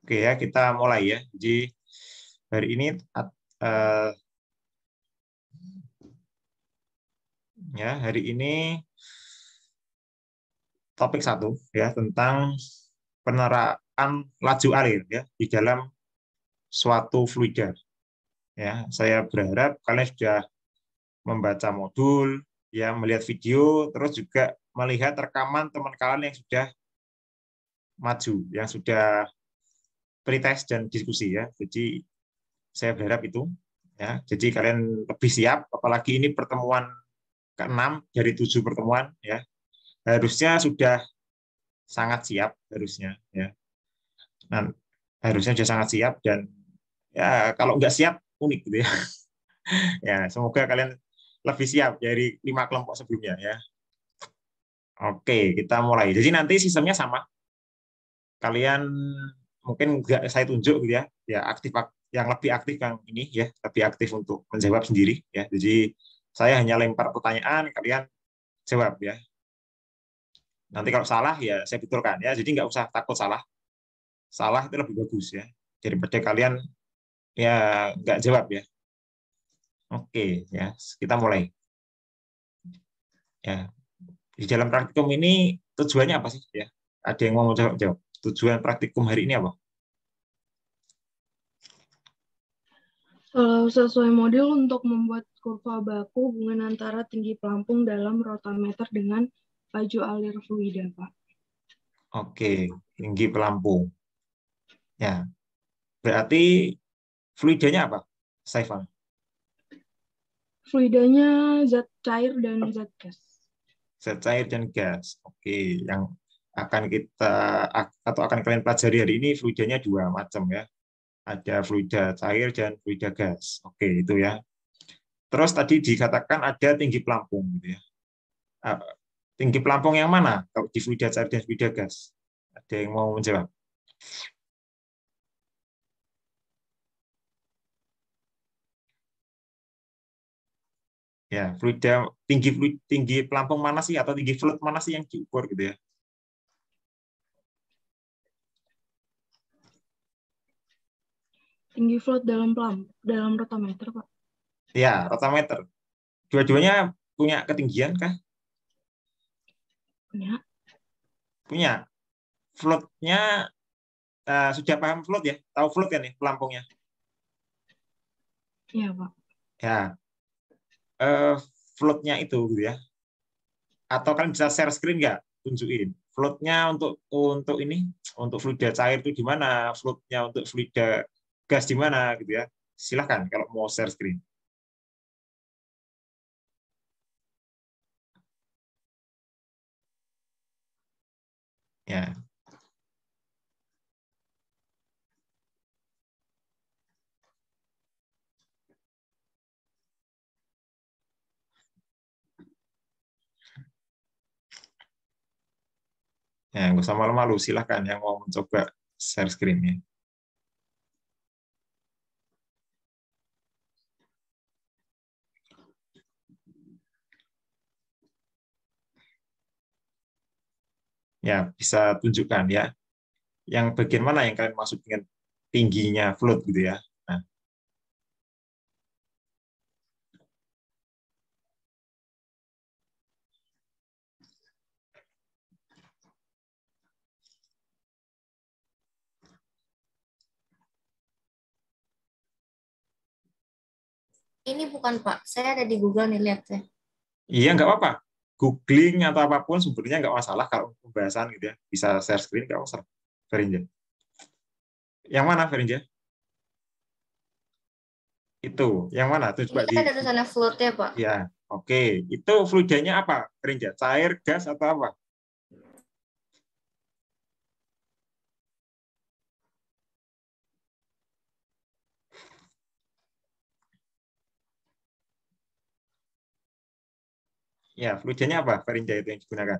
Oke ya, kita mulai ya. Jadi hari ini eh, ya hari ini topik satu ya tentang penerapan laju alir ya di dalam suatu fluida. Ya, saya berharap kalian sudah membaca modul, ya melihat video, terus juga melihat rekaman teman kalian yang sudah maju, yang sudah pretest dan diskusi ya. Jadi saya berharap itu ya. Jadi kalian lebih siap, apalagi ini pertemuan ke-6 dari 7 pertemuan ya. Harusnya sudah sangat siap harusnya ya. Nah, harusnya sudah sangat siap dan ya kalau nggak siap unik gitu ya. Ya, semoga kalian lebih siap dari 5 kelompok sebelumnya ya. Oke, kita mulai. Jadi nanti sistemnya sama. Kalian mungkin nggak saya tunjuk gitu ya. Ya aktif yang lebih aktif yang ini ya, lebih aktif untuk menjawab sendiri ya. Jadi saya hanya lempar pertanyaan, kalian jawab ya. Nanti kalau salah ya saya betulkan ya. Jadi nggak usah takut salah. Salah itu lebih bagus ya. Daripada kalian ya nggak jawab ya. Oke ya, kita mulai. Ya, di dalam praktikum ini tujuannya apa sih ya? Ada yang mau jawab? Tujuan praktikum hari ini apa? Sesuai model untuk membuat kurva baku hubungan antara tinggi pelampung dalam rotameter dengan laju alir fluida, Pak. Oke, tinggi pelampung. Ya, berarti fluidanya apa, Saifan? Fluidanya zat cair dan zat gas. Zat cair dan gas. Oke, yang akan kita atau akan kalian pelajari hari ini fluidanya dua macam ya. Ada fluida cair dan fluida gas. Oke, itu ya. Terus tadi dikatakan ada tinggi pelampung gitu ya. Ah, tinggi pelampung yang mana kalau di fluida cair dan fluida gas? Ada yang mau menjawab? Ya, tinggi pelampung mana sih atau tinggi fluid mana sih yang diukur gitu ya? Tinggi float dalam rotameter, Pak. Ya, rotameter. Dua-duanya punya ketinggian kah? Ya, Punya. Floatnya sudah paham float ya? Tahu float kan ya pelampungnya? iya, Pak. Ya, eh, floatnya itu gitu ya. Atau kalian bisa share screen nggak? Tunjukin. Floatnya untuk ini untuk fluida cair itu di mana? Floatnya untuk fluida gas di mana gitu ya? Silahkan kalau mau share screen. Ya, ya nggak usah malu-malu. Silahkan yang mau mencoba share screen ya. Ya, bisa tunjukkan ya. Yang bagian mana yang kalian maksud dengan tingginya float gitu ya. Nah, Ini bukan Pak, saya ada di Google nih lihat saya. iya nggak apa-apa. Googling atau apapun sumbernya nggak masalah kalau pembahasan gitu ya. Bisa share screen nggak masalah. Ferinja. Yang mana Ferinja? Itu. Yang mana? Tuh coba Ini kan ada tulisannya float ya Pak. ya. Oke. Itu fluidanya apa? Ferinja. Cair, gas atau apa? Ya, fluidanya apa? Ferinja itu yang digunakan.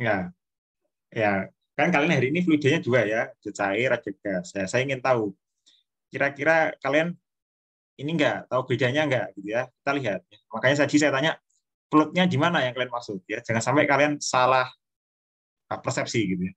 Ya, ya. Kan kalian hari ini fluidnya dua ya, ada cair, ada gas. Ya, saya ingin tahu, kira-kira kalian ini enggak tahu bedanya enggak gitu ya. Kita lihat. Makanya tadi saya tanya fluidnya di mana yang kalian maksud ya. Jangan sampai kalian salah persepsi gitu ya.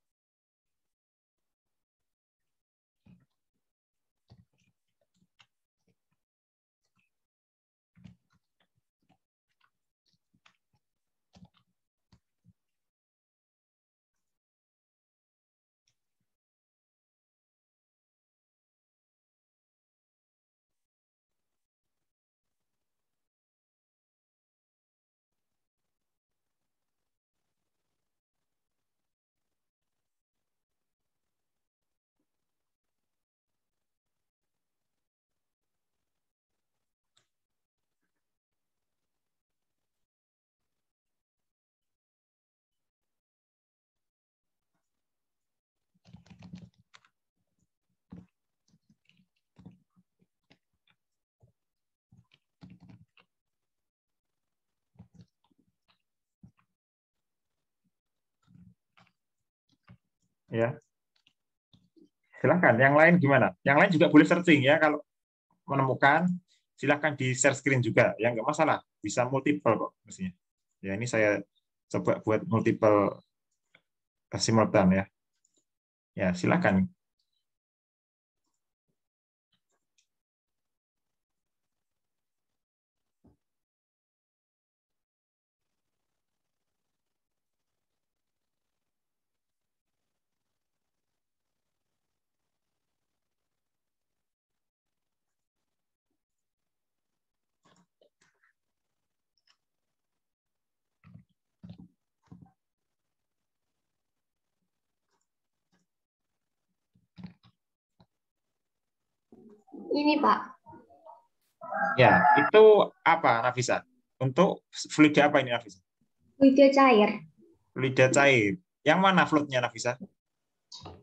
Ya, silahkan. Yang lain gimana? Yang lain juga boleh searching ya kalau menemukan, silahkan di share screen juga, ya nggak masalah, bisa multiple kok mestinya. Ya ini saya coba buat multiple simultan ya. Ya silahkan. Ini Pak, Ya itu apa Nafisa? Untuk fluida apa ini Nafisa? fluida cair. Fluida cair. Yang mana fluidnya Nafisa?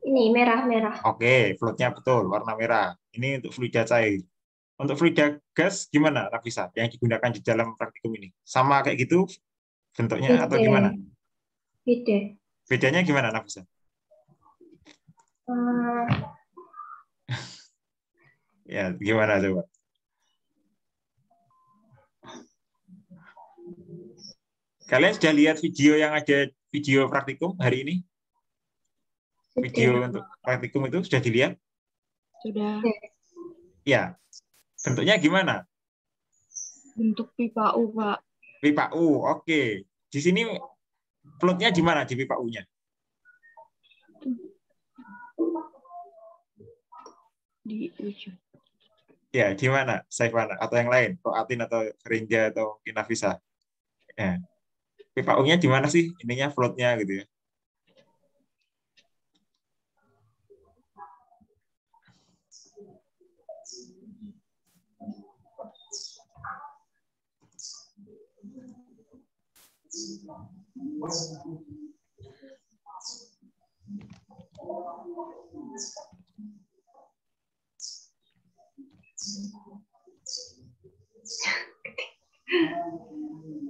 Ini merah-merah. Oke, fluidnya betul warna merah. Ini untuk fluida cair. Untuk fluida gas gimana Nafisa? Yang digunakan di dalam praktikum ini? Sama kayak gitu bentuknya atau Beda, gimana? beda. Bedanya gimana Nafisa? Eh, Ya, gimana coba? Kalian sudah lihat video yang ada video praktikum hari ini? Video Sudah. untuk praktikum itu sudah dilihat? Sudah Ya, bentuknya gimana? bentuk pipa U, Pak. Pipa U, oke. Di sini plotnya di mana di pipa U-nya? Di ujung. Ya, di mana? Saifana atau yang lain? Atin atau Rinja atau Kinafisa? Ya. Pipa U-nya di mana sih? Ininya plotnya gitu ya.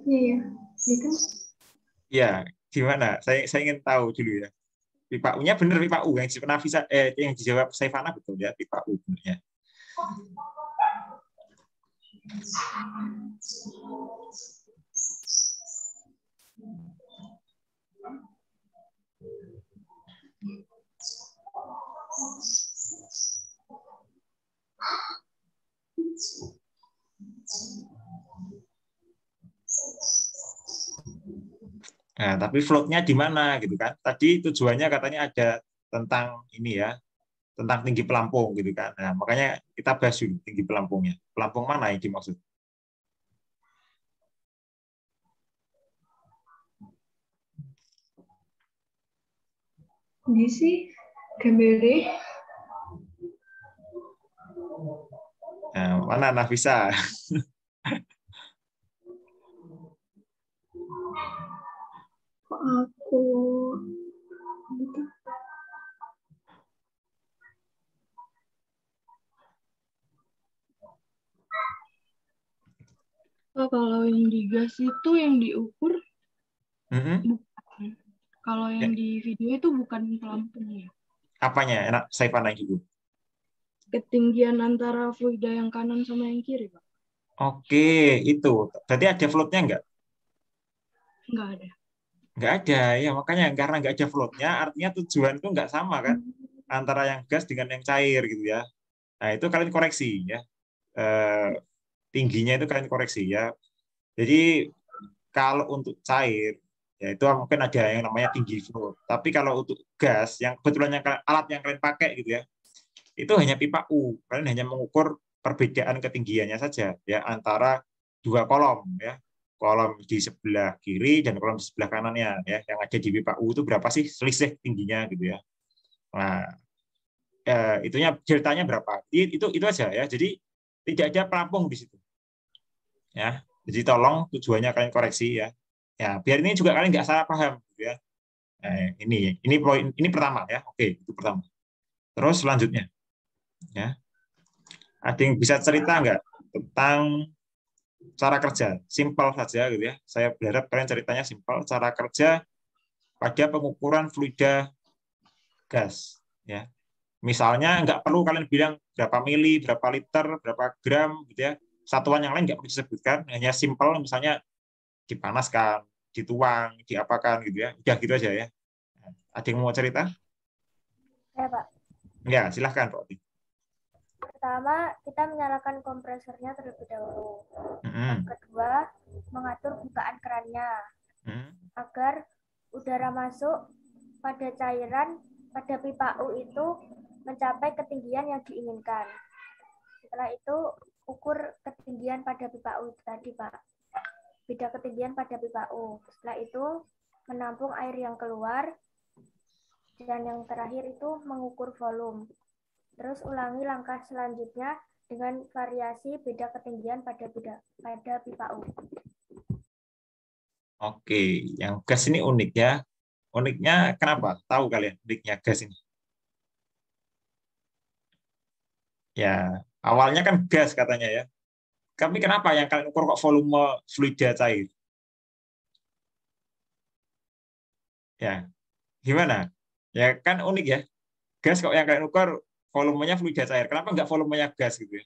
Iya, itu. Ya, gimana? Saya ingin tahu dulu ya. Pipa U-nya benar pipa U yang dijawab Nafisa, yang dijawab Saifana betul ya pipa U benernya. Nah, tapi floatnya di mana gitu kan? Tadi tujuannya katanya ada tentang ini ya, tentang tinggi pelampung gitu kan. Nah, makanya kita bahas dulu tinggi pelampungnya. Pelampung mana yang dimaksud? Di sih gambarnya. Nah, mana Nafisa? Kok aku Oh, kalau yang digas itu yang diukur Mm-mm. bukan. Kalau Ya. yang di video itu bukan pelampung ya. Apanya? Enak saya pandang dulu. Ketinggian antara fluida yang kanan sama yang kiri, Pak. Oke, itu. Berarti ada floatnya nggak? Nggak ada. Nggak ada, ya makanya karena nggak ada floatnya, artinya tujuan itu nggak sama kan? Antara yang gas dengan yang cair gitu ya. Nah, itu kalian koreksi ya. Eh, tingginya itu kalian koreksi ya. Jadi kalau untuk cair, ya itu mungkin ada yang namanya tinggi float. Tapi kalau untuk gas, yang kebetulan alat yang kalian pakai gitu ya, itu hanya pipa U. Kalian hanya mengukur perbedaan ketinggiannya saja ya antara dua kolom ya. Kolom di sebelah kiri dan kolom di sebelah kanannya ya. Yang ada di pipa U itu berapa sih selisih tingginya gitu ya. Nah, itunya deltanya berapa? Itu aja ya. Jadi tidak ada pelampung di situ. Ya. Jadi tolong tujuannya kalian koreksi ya. Ya, biar ini juga kalian nggak salah paham gitu ya. Ini poin ini pertama ya. Oke, itu pertama. Terus selanjutnya ya. Ada yang bisa cerita nggak tentang cara kerja? Simpel saja gitu ya. Saya berharap kalian ceritanya simpel. Cara kerja pada pengukuran fluida gas. Ya. Misalnya nggak perlu kalian bilang berapa mili, berapa liter, berapa gram, gitu ya. Satuan yang lain nggak perlu disebutkan. Hanya simpel, misalnya dipanaskan, dituang, diapakan gitu ya. Udah gitu aja ya. Ada yang mau cerita? Ya, Pak. Ya, silahkan Pak. Pertama, kita menyalakan kompresornya terlebih dahulu. Yang Hmm. kedua, mengatur bukaan kerannya agar udara masuk pada cairan pada pipa U itu mencapai ketinggian yang diinginkan. Setelah itu, ukur ketinggian pada pipa U tadi, Pak. Beda ketinggian pada pipa U. Setelah itu, menampung air yang keluar. Dan yang terakhir itu mengukur volume. Terus ulangi langkah selanjutnya dengan variasi beda ketinggian pada pipa U. Oke, yang gas ini unik ya. Uniknya kenapa? Tahu kalian uniknya gas ini? Ya, awalnya kan gas katanya ya. Tapi kenapa yang kalian ukur kok volume fluida cair? Ya, gimana? Ya kan unik ya. Gas kok yang kalian ukur volumenya fluida cair. Kenapa nggak volumenya gas gitu ya?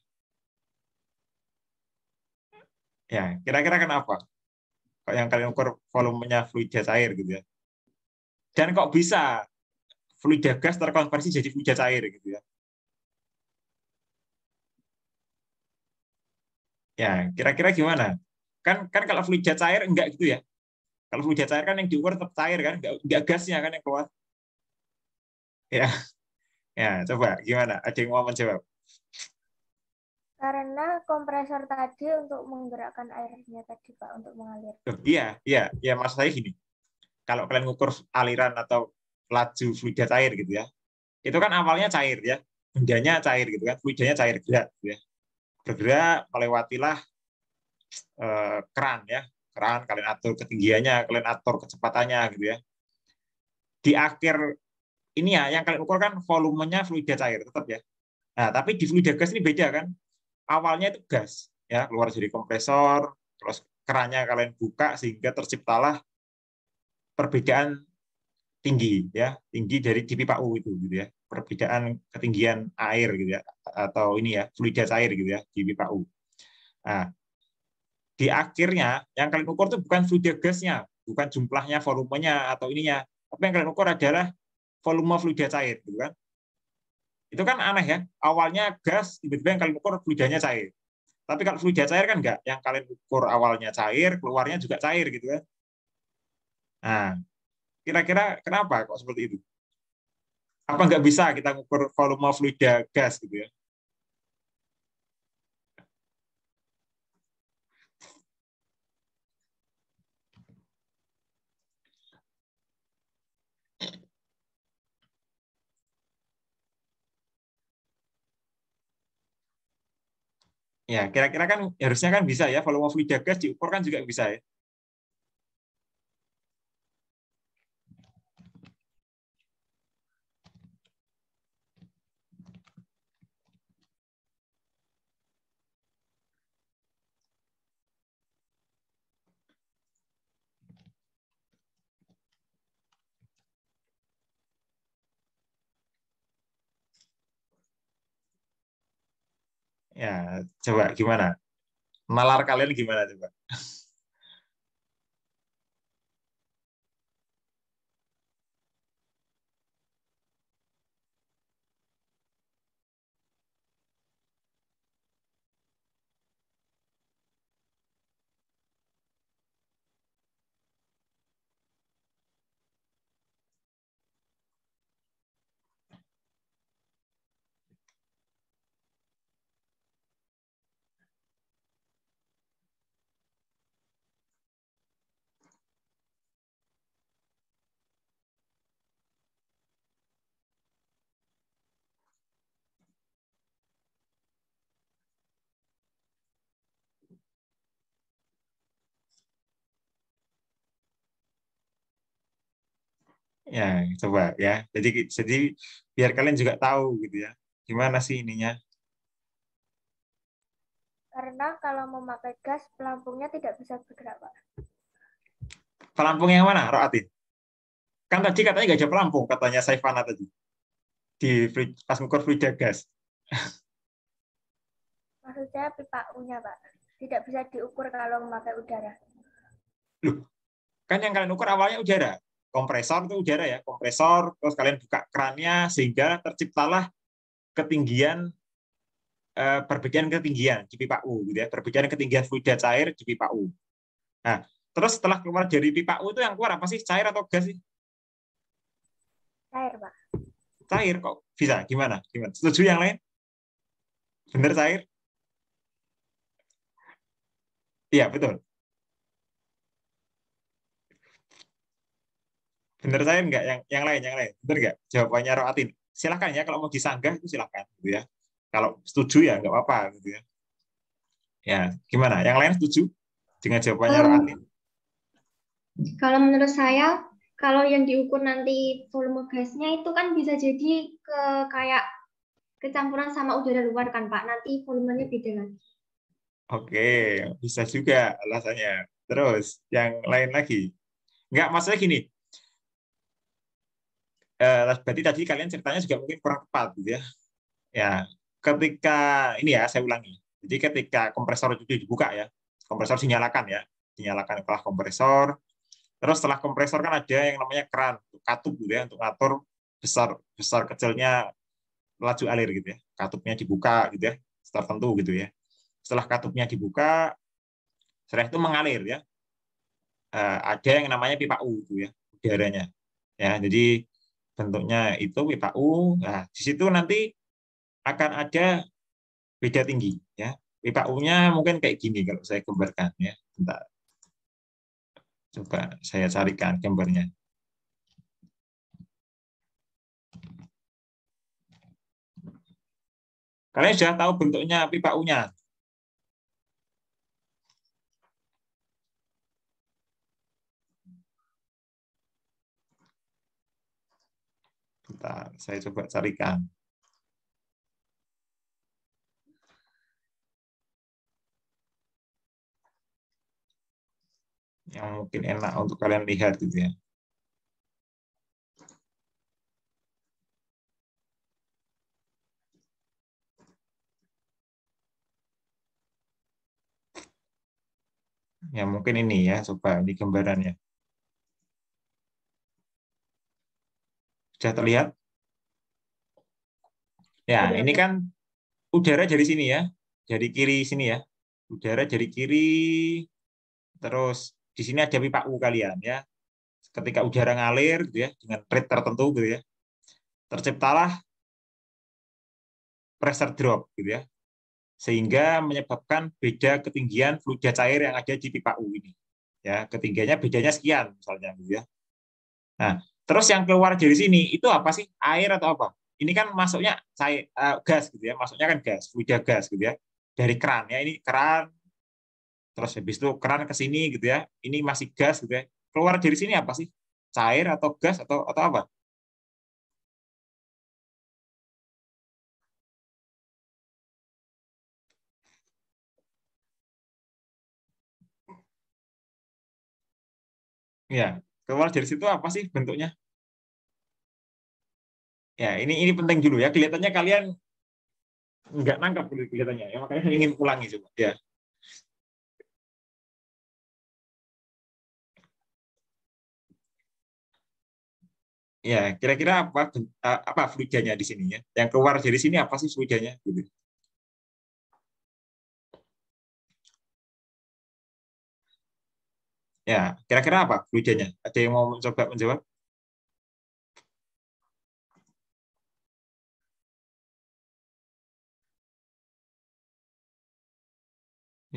Ya, kira-kira kenapa? Kok yang kalian ukur volumenya fluida cair gitu ya? Dan kok bisa fluida gas terkonversi jadi fluida cair gitu ya? Ya, kira-kira gimana? Kan kalau fluida cair enggak gitu ya. Kalau fluida cair kan yang diukur tetap cair kan, enggak gasnya kan yang keluar. Ya, ya coba gimana? Ada yang mau menjawab? Karena kompresor tadi untuk menggerakkan airnya tadi, Pak, untuk mengalir. Iya, iya, ya maksud saya gini. Kalau kalian ngukur aliran atau laju fluida cair gitu ya, itu kan awalnya cair ya, bendanya cair gitu kan, fluidanya cair gerak gitu ya. Bergerak melewatilah keran ya, keran kalian atur ketinggiannya, kalian atur kecepatannya gitu ya. Di akhir ini ya, yang kalian ukur kan volumenya fluida cair tetap ya. Nah, tapi di fluida gas ini beda kan. Awalnya itu gas ya, keluar dari kompresor, terus kerannya kalian buka sehingga terciptalah perbedaan tinggi ya, tinggi dari di pipa U itu gitu ya. Perbedaan ketinggian air gitu ya, atau ini ya, fluida cair gitu ya di pipa U. Nah, di akhirnya yang kalian ukur itu bukan fluida gasnya, bukan jumlahnya, volumenya atau ininya, tapi yang kalian ukur adalah volume fluida cair gitu kan. Itu kan aneh ya, awalnya gas, tiba-tiba yang kalian ukur fluidanya cair. Tapi kalau fluida cair kan enggak, yang kalian ukur awalnya cair, keluarnya juga cair gitu kan. Nah, kira-kira kenapa kok seperti itu? Apa nggak bisa kita ngukur volume fluida gas gitu ya? Ya, kira-kira kan harusnya kan bisa ya, volume fluida gas diukur kan juga bisa ya. Ya, coba gimana? Nalar kalian gimana coba? Ya, coba ya. Jadi biar kalian juga tahu gitu ya. Gimana sih ininya? Karena kalau memakai gas, pelampungnya tidak bisa bergerak, Pak. Pelampung yang mana, Roatin? Kan tadi katanya nggak ada pelampung, katanya Saifana tadi. Pas ngukur fluida gas. Maksud saya pipa U-nya, Pak. Tidak bisa diukur kalau memakai udara. Loh, kan yang kalian ukur awalnya udara. Kompresor itu udara ya, kompresor, terus kalian buka kerannya sehingga terciptalah ketinggian perbedaan ketinggian di pipa U gitu ya, perbedaan ketinggian fluida cair di pipa U. Nah, terus setelah keluar dari pipa U itu yang keluar apa sih? Cair atau gas sih? Cair, Pak. Cair kok bisa? Gimana? Gimana? Setuju yang lain? Bener cair? Iya, betul. Bener cair nggak? Yang lain. Bener nggak? Jawabannya Roatin. Silahkan ya, kalau mau disanggah itu silahkan. Gitu ya. Kalau setuju ya nggak apa-apa. Gitu ya. Ya, gimana? Yang lain setuju dengan jawabannya Roatin? Kalau menurut saya, kalau yang diukur nanti volume gasnya itu kan bisa jadi kayak kecampuran sama udara luar kan Pak, nanti volumenya beda lagi. Oke, bisa juga alasannya. Terus, yang lain lagi. Nggak, maksudnya gini. Berarti tadi kalian ceritanya juga mungkin kurang tepat, gitu ya. Ya, ketika, ini ya, saya ulangi. Jadi ketika kompresor itu dibuka ya, kompresor dinyalakan ya, dinyalakan kelah kompresor. Terus setelah kompresor kan ada yang namanya keran, katup gitu ya, untuk ngatur besar kecilnya laju alir gitu ya. Katupnya dibuka gitu ya, tertentu gitu ya. Setelah katupnya dibuka, setelah itu mengalir ya. Ada yang namanya pipa U gitu ya, udaranya. Ya, jadi bentuknya itu pipa U. Nah, di situ nanti akan ada beda tinggi ya. Pipa U-nya mungkin kayak gini kalau saya gambarkan ya. Bentar. Coba saya carikan gambarnya. Kalian sudah tahu bentuknya pipa U-nya? Bentar, saya coba carikan. Yang mungkin enak untuk kalian lihat gitu ya. Ya mungkin ini ya, coba ini gambarannya. Sudah terlihat? Ya, ini kan udara dari sini ya, dari kiri sini ya. Udara dari kiri, terus di sini ada pipa U kalian ya. Ketika udara ngalir gitu ya, dengan rate tertentu gitu ya, terciptalah pressure drop gitu ya, sehingga menyebabkan beda ketinggian fluida cair yang ada di pipa U ini. Ya, ketinggiannya bedanya sekian misalnya gitu ya. Nah, terus yang keluar dari sini itu apa sih? Air atau apa? Ini kan masuknya cair, gas gitu ya, masuknya kan gas, fluida gas gitu ya. Dari keran ya, ini keran, terus habis itu keran ke sini gitu ya. Ini masih gas gitu ya. Keluar dari sini apa sih? Cair atau gas atau apa? Ya, keluar dari situ apa sih bentuknya? Ya, ini penting dulu ya. Kelihatannya kalian nggak nangkap kelihatannya, ya, makanya saya ingin ulangi coba. Ya. Ya, kira-kira apa fluidanya di sini ya? Yang keluar dari sini apa sih fluidanya? Gitu. Ya, kira-kira apa fluidanya? Ada yang mau mencoba menjawab?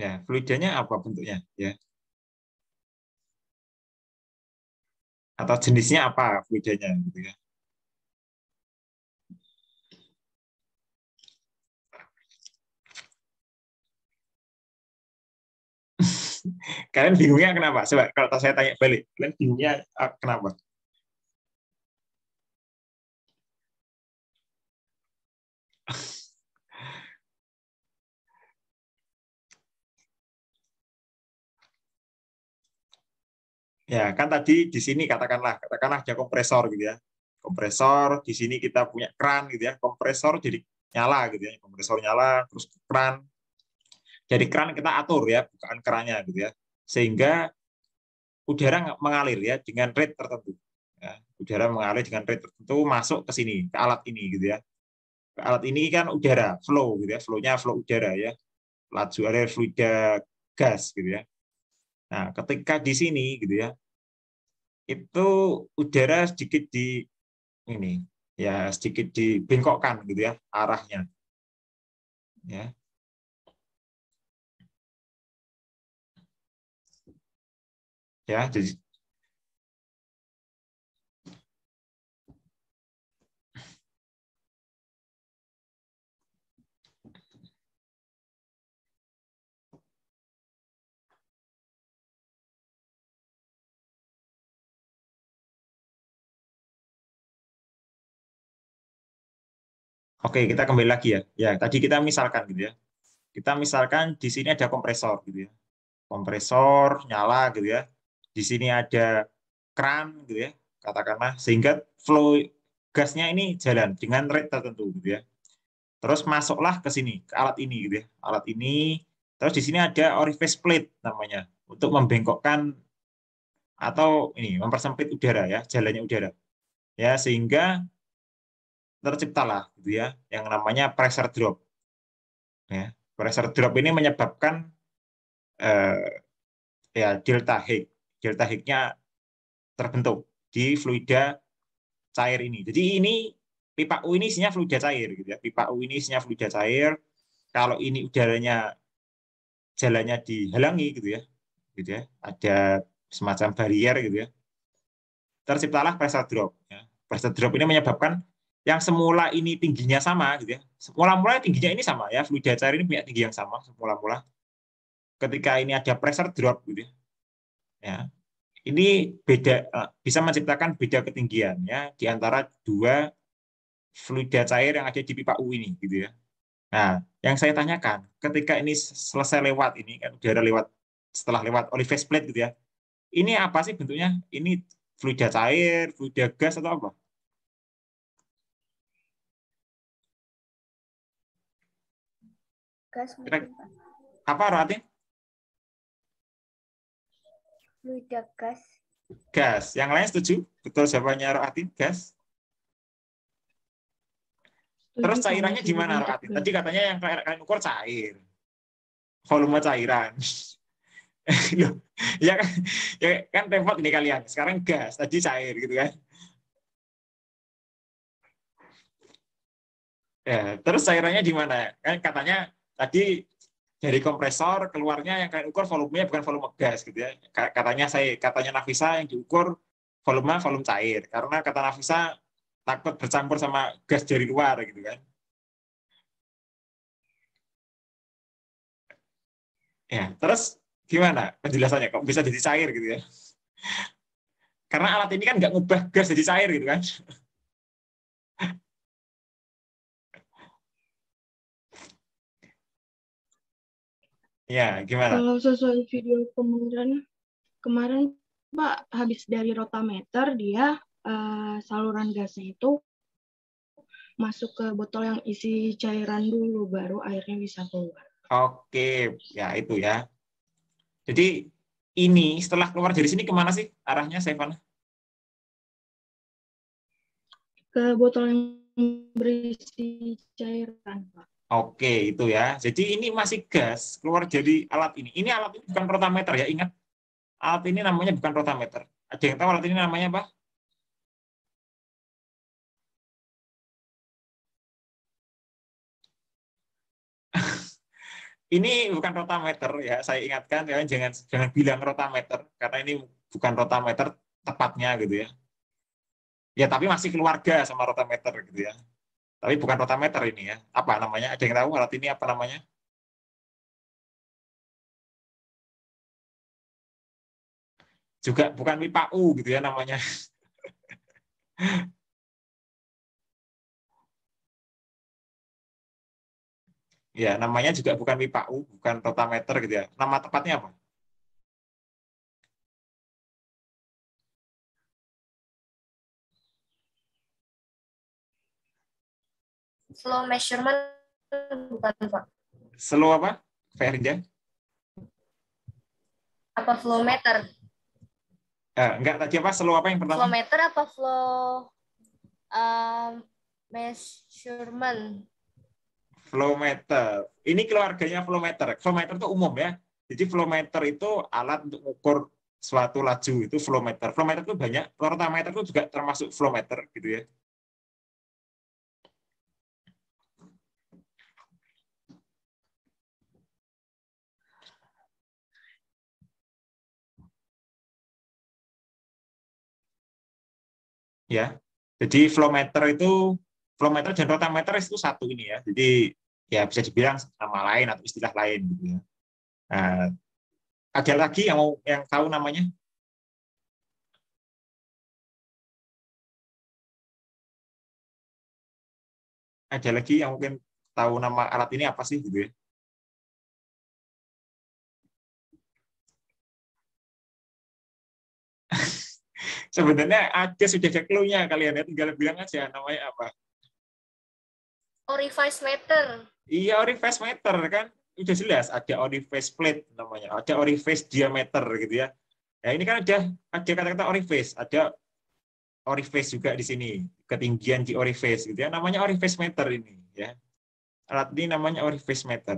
Ya, fluidanya apa bentuknya? Ya, atau jenisnya apa fluidanya? Gitu ya. Kalian bingungnya kenapa? Coba kalau saya tanya balik, kalian bingungnya kenapa? Ya, kan tadi di sini katakanlah ada kompresor gitu ya. Kompresor, di sini kita punya kran gitu ya. Kompresor jadi nyala gitu ya. Kompresor nyala, terus kran. Jadi kran kita atur ya, bukaan kerannya gitu ya. Sehingga udara mengalir ya dengan rate tertentu. Ya, udara mengalir dengan rate tertentu masuk ke sini, ke alat ini gitu ya. Ke alat ini kan udara, flow gitu ya. Flow-nya flow udara ya. Laju air fluida gas gitu ya. Nah, ketika di sini gitu ya, itu udara sedikit di ini ya sedikit dibengkokkan gitu ya arahnya ya. Ya, jadi oke, kita kembali lagi ya. Ya, tadi kita misalkan gitu ya. Kita misalkan di sini ada kompresor gitu ya. Kompresor nyala gitu ya. Di sini ada kran gitu ya. Katakanlah sehingga flow gasnya ini jalan dengan rate tertentu gitu ya. Terus masuklah ke sini, ke alat ini gitu ya. Alat ini terus di sini ada orifice plate namanya untuk membengkokkan atau ini mempersempit udara ya, jalannya udara. Ya, sehingga terciptalah gitu ya yang namanya pressure drop. Ya, pressure drop ini menyebabkan eh, ya delta H. Delta H-nya terbentuk di fluida cair ini. Jadi ini pipa U ini isinya fluida cair gitu ya. Pipa U ini isinya fluida cair. Kalau ini udaranya jalannya dihalangi gitu ya. Ada semacam barrier gitu ya. Terciptalah pressure drop. Ya. Pressure drop ini menyebabkan yang semula ini tingginya sama gitu ya. Semula-mula tingginya ini sama ya. Fluida cair ini punya tinggi yang sama semula-mula. Ketika ini ada pressure drop gitu ya. Ya, ini beda bisa menciptakan beda ketinggian ya di antara dua fluida cair yang ada di pipa U ini gitu ya. Nah, yang saya tanyakan, ketika ini selesai lewat ini kan udara lewat setelah lewat Olivet plate gitu ya. Ini apa sih bentuknya? Ini fluida cair, fluida gas atau apa? Gas Kira, mungkin, Pak. apa arti? Fluida gas. Gas. Yang lain setuju? Betul jawabannya Roatin, gas. Terus cairannya gimana Roatin? Tadi katanya yang kalian ukur cair. Volume cairan. ya kan, ya kan repot ini kalian. Sekarang gas, tadi cair gitu kan. Ya, terus cairannya di mana? Kan katanya tadi dari kompresor keluarnya yang kalian ukur volumenya bukan volume gas gitu ya. Katanya Nafisa yang diukur volume cair karena kata Nafisa takut bercampur sama gas dari luar gitu kan. Ya, terus gimana penjelasannya kok bisa jadi cair gitu ya? Karena alat ini kan nggak ngubah gas jadi cair gitu kan. Ya, gimana? Kalau sesuai video kemarin Pak, habis dari rotameter dia saluran gasnya itu masuk ke botol yang isi cairan dulu, baru airnya bisa keluar. Oke, ya itu ya. Jadi ini setelah keluar dari sini kemana sih arahnya, Sevana? Ke botol yang berisi cairan, Pak. Oke, itu ya. Jadi ini masih gas keluar dari alat ini. Ini alat ini bukan rotameter ya, ingat. Alat ini namanya bukan rotameter. Ada yang tahu alat ini namanya apa? Ini bukan rotameter ya, saya ingatkan ya, jangan bilang rotameter karena ini bukan rotameter tepatnya gitu ya. Ya tapi masih keluarga sama rotameter gitu ya. Tapi bukan rotameter ini ya. Apa namanya? Ada yang tahu alat ini apa namanya? Juga bukan pipa U gitu ya namanya. Ya, namanya juga bukan pipa U, bukan rotameter gitu ya. Nama tepatnya apa? Flow measurement bukan, Pak. Slow apa? Ferinja? Apa flow meter? Enggak, tadi apa? Slow apa yang pertama? Flow meter apa flow measurement? Flowmeter. Ini keluarganya flowmeter. Flowmeter itu umum ya. Jadi flowmeter itu alat untuk mengukur suatu laju, itu flowmeter. Flowmeter itu banyak. Rotameter itu juga termasuk flowmeter gitu ya. Ya. Jadi flowmeter dan rotameter itu satu ini ya. Jadi ya bisa dibilang nama lain atau istilah lain gitu ya. Nah, ada lagi yang tahu namanya? Ada lagi yang mungkin tahu nama alat ini apa sih gitu ya? Sebenarnya sudah ada clue-nya kalian ya, tinggal bilang aja namanya apa. Orifice meter. Iya, orifice meter kan udah jelas, ada orifice plate namanya, ada orifice diameter gitu ya. Ya ini kan ada kata-kata orifice, ada orifice juga di sini, ketinggian di orifice gitu ya. Namanya orifice meter ini ya. Alat ini namanya orifice meter.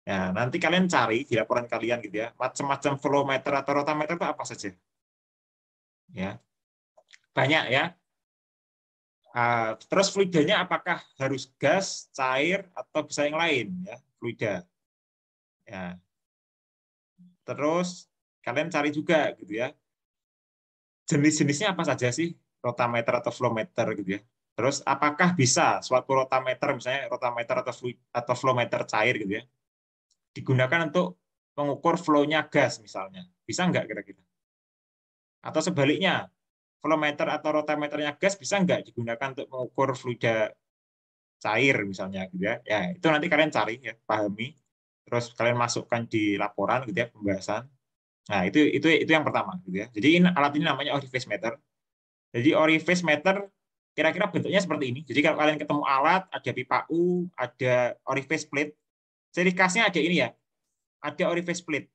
Ya, nanti kalian cari di laporan kalian gitu ya, macam-macam flow meter atau rotameter itu apa saja. Ya. Banyak ya. Terus fluidanya apakah harus gas, cair, atau bisa yang lain ya, fluida. Ya. Terus kalian cari juga gitu ya. Jenis-jenisnya apa saja sih rotameter atau flowmeter gitu ya. Terus apakah bisa suatu rotameter misalnya rotameter atau flowmeter cair gitu ya digunakan untuk mengukur flow-nya gas misalnya. Bisa nggak kira-kira? Atau sebaliknya, flowmeter atau rotameternya gas bisa nggak digunakan untuk mengukur fluida cair misalnya gitu ya. Ya, itu nanti kalian cari ya, pahami. Terus kalian masukkan di laporan gitu ya, pembahasan. Nah, itu yang pertama gitu ya. Jadi alat ini namanya orifice meter. Jadi orifice meter kira-kira bentuknya seperti ini. Jadi kalau kalian ketemu alat, ada pipa U, ada orifice plate. Ciri khasnya ada ini ya. Ada orifice plate.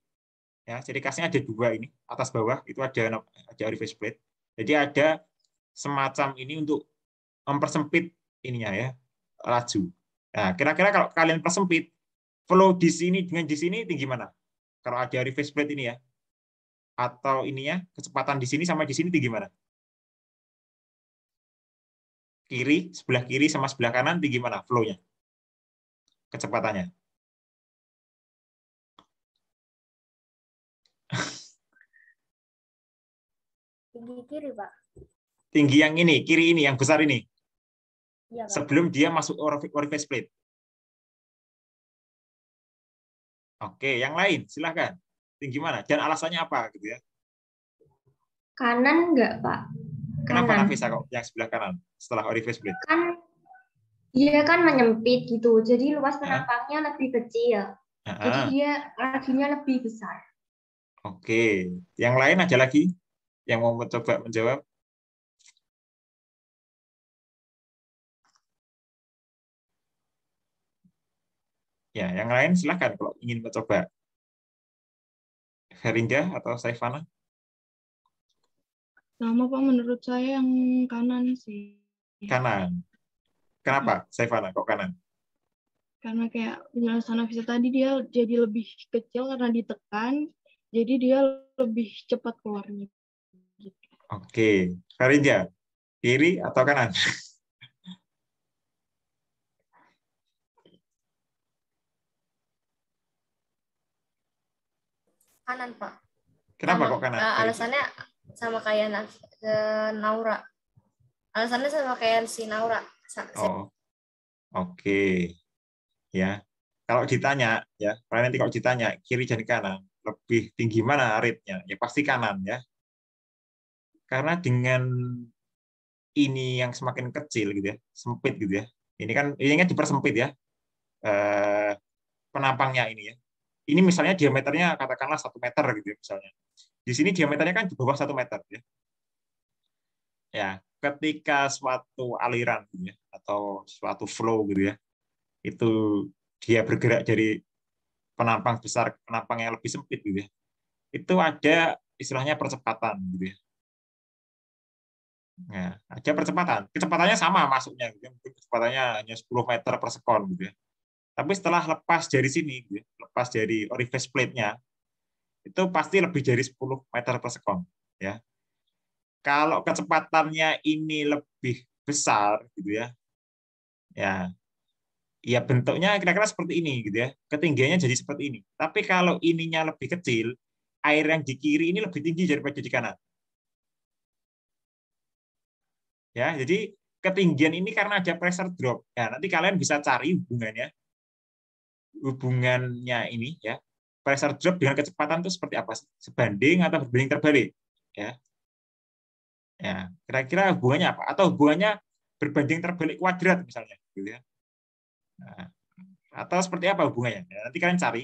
Ya, ciri khasnya ada dua ini, atas bawah itu ada orifice plate. Jadi ada semacam ini untuk mempersempit ininya ya, laju. Nah, kira-kira kalau kalian persempit, flow di sini dengan di sini tinggi mana? Kalau ada orifice plate ini ya. Atau ininya, kecepatan di sini sama di sini tinggi mana? Sebelah kiri sama sebelah kanan tinggi mana flow-nya? Kecepatannya. Tinggi kiri, Pak. Tinggi yang ini, kiri ini, yang besar ini. Iya, Pak. Sebelum dia masuk orifice plate. Oke, yang lain silahkan. Tinggi mana? Dan alasannya apa gitu ya? Kanan enggak, Pak? Kenapa Kanan. Nafisa kok yang sebelah kanan setelah orifice plate? Kan dia kan menyempit gitu, jadi luas penampangnya lebih kecil. Jadi dia lajunya lebih besar. Oke, yang lain ada lagi yang mau mencoba menjawab? Ya, yang lain silakan kalau ingin mencoba. Herinja atau Saifana? Sama Pak, menurut saya yang kanan sih. Kanan. Kenapa, Saifana, kok kanan? Karena kayak penjelasan Nafisa tadi, dia jadi lebih kecil karena ditekan, jadi dia lebih cepat keluarnya. Oke. Herinja, kiri atau kanan? Kanan, Pak. Kenapa Sama, kok kanan? alasannya sama kayak Naura. Alasannya sama kayak si Naura. Oh, oke. Ya. Kalau ditanya, ya, nanti kalau ditanya kiri dan kanan, lebih tinggi mana rate-nya? Ya pasti kanan, ya. Karena dengan ini yang semakin kecil gitu ya, sempit gitu ya. Ini kan dipersempit ya, penampangnya ini ya. Ini misalnya diameternya katakanlah 1 meter gitu ya misalnya. Di sini diameternya kan di bawah 1 meter ya. Ya, ketika suatu aliran gitu ya, atau suatu flow gitu ya, itu dia bergerak dari penampang besar ke penampang yang lebih sempit gitu ya. Itu ada istilahnya percepatan gitu ya. Nah, ada percepatan. Kecepatannya sama masuknya gitu ya. Mungkin kecepatannya hanya 10 meter per sekon gitu ya. Tapi setelah lepas dari sini gitu ya, lepas dari orifice plate-nya, itu pasti lebih dari 10 meter per sekon ya. Kalau kecepatannya ini lebih besar gitu ya. Ya, ya bentuknya kira-kira seperti ini gitu ya. Ketinggiannya jadi seperti ini. Tapi kalau ininya lebih kecil, air yang di kiri ini lebih tinggi daripada di kanan. Ya, jadi ketinggian ini karena ada pressure drop. Ya, nanti kalian bisa cari hubungannya ini ya. Pressure drop dengan kecepatan itu seperti apa sih? Sebanding atau berbanding terbalik? Ya. Ya, kira-kira hubungannya apa? Atau hubungannya berbanding terbalik kuadrat misalnya, gitu ya. Nah, atau seperti apa hubungannya? Ya, nanti kalian cari.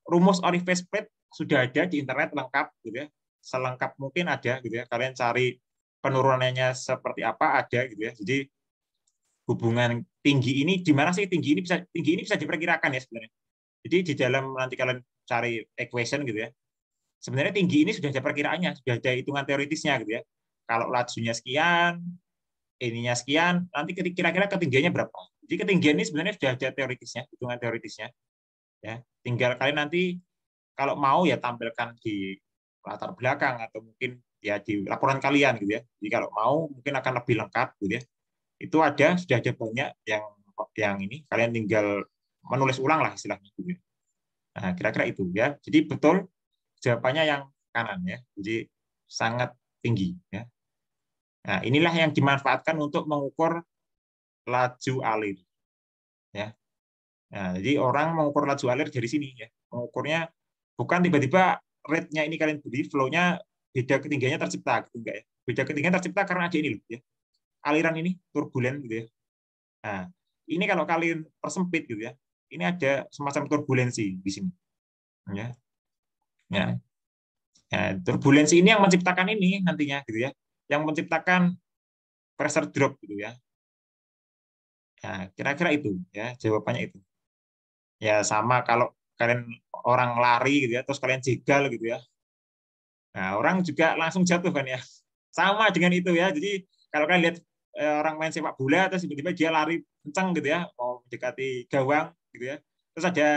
Rumus orifice plate sudah ada di internet lengkap, gitu ya. Selengkap mungkin ada, gitu ya. Kalian cari penurunannya seperti apa ada, gitu ya. Jadi hubungan tinggi ini di mana sih tinggi ini bisa diperkirakan ya sebenarnya. Jadi di dalam nanti kalian cari equation gitu ya. Sebenarnya tinggi ini sudah ada perkiraannya, sudah ada hitungan teoritisnya gitu ya. Kalau lajunya sekian, ininya sekian, nanti kira-kira ketinggiannya berapa. Jadi ketinggian ini sebenarnya sudah ada teoritisnya, hitungan teoritisnya. Ya, tinggal kalian nanti kalau mau ya tampilkan di latar belakang atau mungkin ya di laporan kalian gitu ya. Jadi kalau mau mungkin akan lebih lengkap gitu ya. Itu sudah ada banyak yang ini kalian tinggal menulis ulang lah istilahnya gitu. Nah, kira-kira itu ya. Jadi betul jawabannya yang kanan ya. Jadi sangat tinggi ya. Nah, inilah yang dimanfaatkan untuk mengukur laju alir. Ya. Nah, jadi orang mengukur laju alir dari sini ya. Mengukurnya bukan tiba-tiba rate-nya ini kalian beli, flow-nya beda ketinggiannya tercipta gitu enggak ya. Beda ketinggian tercipta karena ada ini loh ya. Aliran ini turbulen gitu ya. Nah, ini kalau kalian persempit gitu ya. Ini ada semacam turbulensi di sini. Ya. Ya. Ya, turbulensi ini yang menciptakan ini nantinya gitu ya. Yang menciptakan pressure drop gitu ya. Ya, kira-kira itu ya jawabannya itu. Ya sama kalau kalian orang lari gitu ya, terus kalian jegal gitu ya. Nah, orang juga langsung jatuh kan ya. Sama dengan itu ya. Jadi kalau kalian lihat orang main sepak bola terus tiba-tiba dia lari kencang gitu ya, mau mendekati gawang gitu ya. Terus ada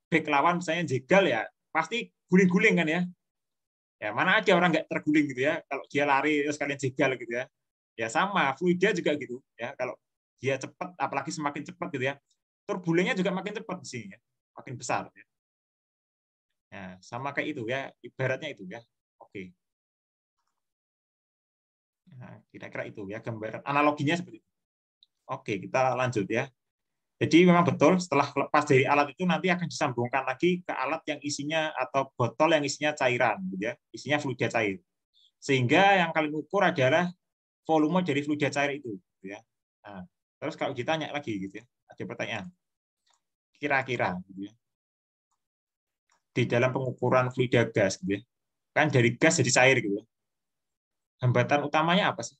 back lawan misalnya jegal ya, pasti guling-guling kan ya. Ya, mana ada orang nggak terguling gitu ya. Kalau dia lari terus kalian jegal gitu ya. Ya sama, fluida juga gitu ya. Kalau dia cepat, apalagi semakin cepat gitu ya, turbulennya juga makin cepat di sini ya, makin besar ya. Nah, sama kayak itu ya, ibaratnya itu ya. Oke. Nah, kira-kira itu ya gambaran analoginya seperti itu. Oke, kita lanjut ya. Jadi memang betul setelah lepas dari alat itu nanti akan disambungkan lagi ke alat yang isinya atau botol yang isinya cairan gitu ya. Isinya fluida cair. Sehingga yang kalian ukur adalah volume dari fluida cair itu gitu ya. Nah, terus kalau ditanya lagi gitu ya, ada pertanyaan. Kira-kira gitu ya. Di dalam pengukuran fluida gas gitu ya. Kan dari gas jadi cair gitu ya. Hambatan utamanya apa sih?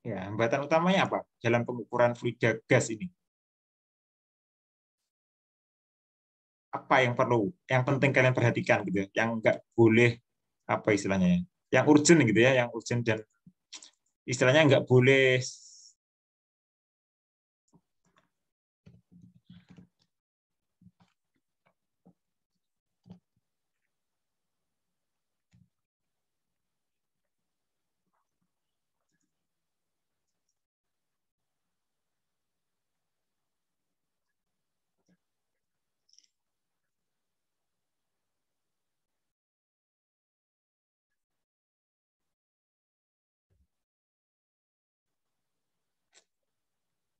Ya, hambatan utamanya apa dalam pengukuran fluida gas ini? Apa yang penting kalian perhatikan gitu ya, yang nggak boleh apa istilahnya ya, yang urgent gitu ya, yang urgent dan istilahnya nggak boleh.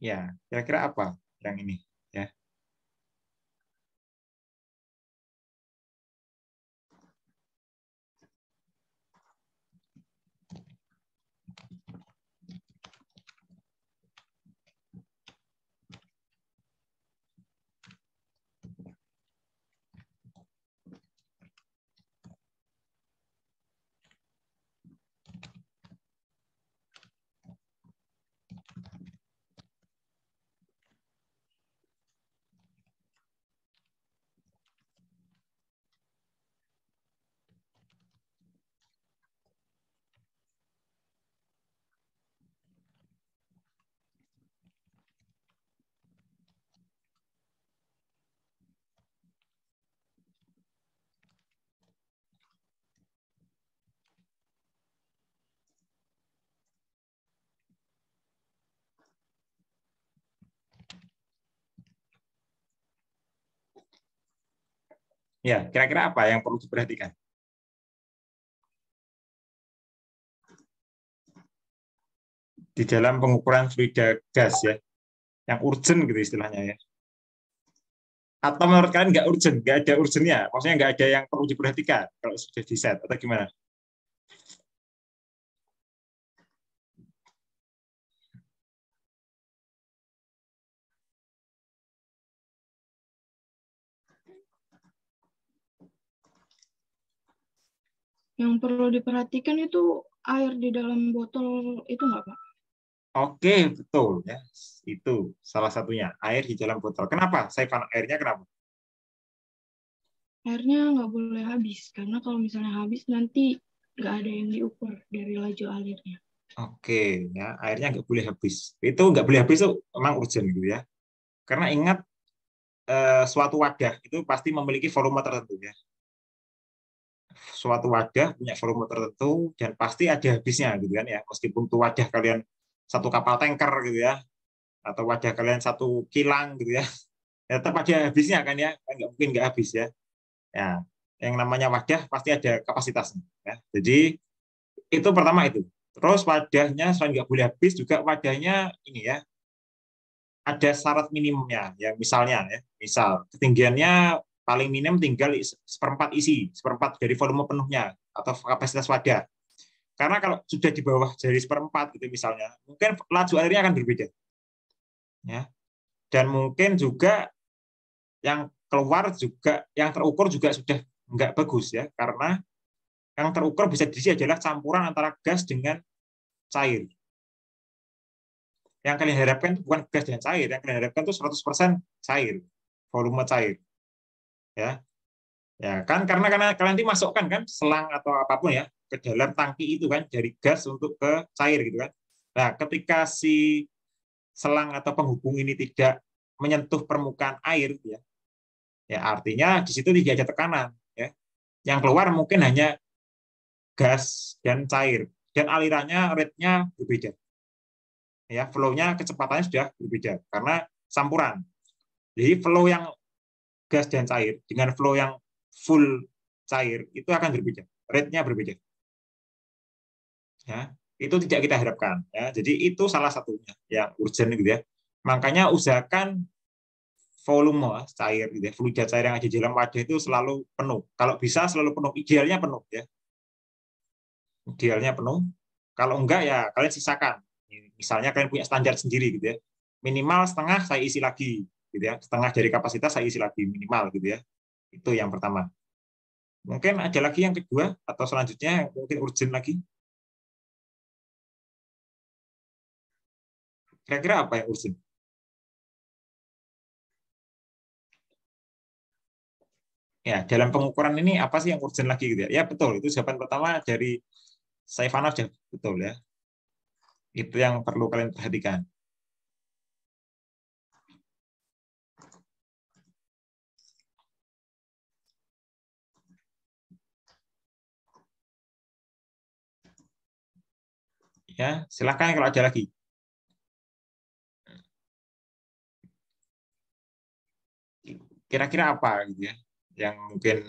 Ya, kira-kira apa yang ini ya? Ya, kira-kira apa yang perlu diperhatikan? Di dalam pengukuran fluida gas ya, yang urgent gitu istilahnya ya. Atau menurut kalian nggak urgent, nggak ada urgentnya, maksudnya nggak ada yang perlu diperhatikan kalau sudah di set atau gimana? Yang perlu diperhatikan itu air di dalam botol itu nggak, Pak? Oke, betul ya. Itu salah satunya, air di dalam botol. Kenapa? Saifan, airnya kenapa? Airnya nggak boleh habis, karena kalau misalnya habis nanti nggak ada yang diukur dari laju alirnya. Oke, ya, airnya nggak boleh habis. Itu nggak boleh habis itu memang urgent gitu ya. Karena ingat suatu wadah itu pasti memiliki volume tertentu ya. Suatu wadah punya volume tertentu dan pasti ada habisnya gitu kan ya. Meskipun itu wadah kalian satu kapal tanker gitu ya, atau wadah kalian satu kilang gitu ya, ya tetap ada habisnya kan ya. Kan nggak mungkin nggak habis ya. Ya, yang namanya wadah pasti ada kapasitasnya ya. Jadi itu pertama itu. Terus wadahnya selain nggak boleh habis juga wadahnya ini ya, ada syarat minimumnya ya, misalnya ya, misal ketinggiannya paling minim tinggal seperempat isi, seperempat dari volume penuhnya atau kapasitas wadah. Karena kalau sudah di bawah dari seperempat gitu misalnya, mungkin laju airnya akan berbeda ya. Dan mungkin juga yang keluar juga, yang terukur juga sudah nggak bagus ya, karena yang terukur bisa diisi adalah campuran antara gas dengan cair. Yang kalian harapkan itu bukan gas dan cair, yang kalian harapkan itu 100% cair, volume cair. Ya, ya kan karena kalian nanti masukkan kan selang atau apapun ya ke dalam tangki itu kan dari gas untuk ke cair gitu kan. Nah, ketika si selang atau penghubung ini tidak menyentuh permukaan air ya, ya artinya di situ tidak ada tekanan ya. Yang keluar mungkin hanya gas dan cair dan alirannya rate-nya berbeda. Ya, flow-nya kecepatannya sudah berbeda karena campuran. Jadi flow yang gas dan cair dengan flow yang full cair itu akan berbeda, rate-nya berbeda. Ya, itu tidak kita harapkan. Ya, jadi itu salah satunya yang urgent gitu ya. Makanya usahakan volume cair, gitu ya, fluida cair yang ada di dalam wadah itu selalu penuh. Kalau bisa selalu penuh, idealnya penuh ya. Idealnya penuh. Kalau enggak ya kalian sisakan. Misalnya kalian punya standar sendiri gitu ya. Minimal setengah saya isi lagi gitu ya. Setengah dari kapasitas saya isi lagi minimal gitu ya. Itu yang pertama. Mungkin ada lagi yang kedua atau selanjutnya mungkin urgent lagi. Kira-kira apa yang urgent? Ya, dalam pengukuran ini apa sih yang urgent lagi gitu ya? Ya betul, itu jawaban pertama dari Saifanov, betul ya. Itu yang perlu kalian perhatikan. Ya, silahkan kalau ada lagi. Kira-kira apa gitu ya, yang mungkin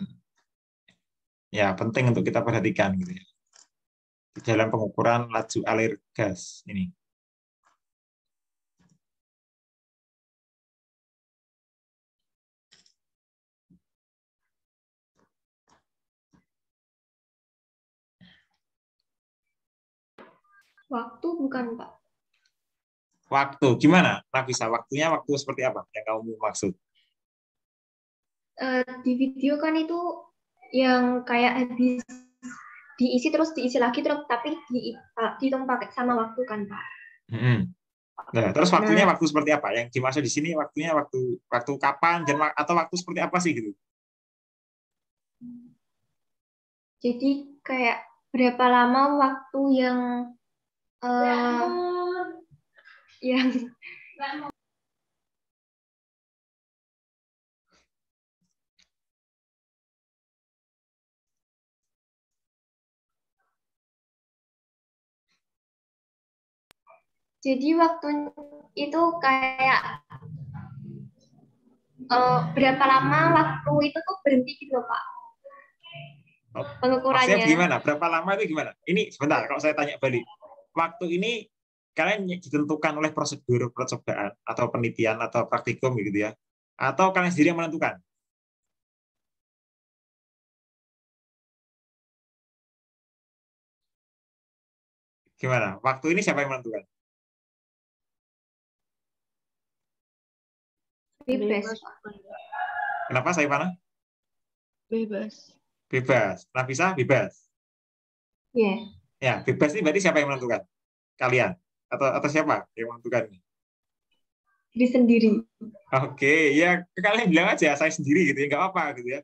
ya penting untuk kita perhatikan gitu ya di dalam pengukuran laju alir gas ini. Waktu bukan, Pak? Waktu, gimana? Nafisa, waktunya waktu seperti apa yang kamu maksud? Di video kan itu yang kayak habis diisi terus diisi lagi terus tapi dihitung pakai sama waktu kan, Pak? Nah, terus waktunya waktu seperti apa? Yang dimaksud di sini waktunya waktu kapan dan atau waktu seperti apa sih gitu? Jadi kayak berapa lama waktu yang yang jadi waktu itu kayak berapa lama waktu itu tuh berhenti gitu loh, Pak. Pengukurannya. Maksudnya gimana? Berapa lama itu gimana? Ini sebentar, kalau saya tanya balik. Waktu ini kalian ditentukan oleh prosedur percobaan atau penelitian atau praktikum gitu ya? Atau kalian sendiri yang menentukan? Gimana? Waktu ini siapa yang menentukan? Bebas. Kenapa saya mana? Bebas. Bebas. Nafisa bebas. Iya. Yeah. Ya, bebas ini berarti siapa yang menentukan? Kalian atau siapa yang menentukan? Diri sendiri. Oke, ya kalian bilang aja saya sendiri gitu ya, nggak apa-apa gitu ya.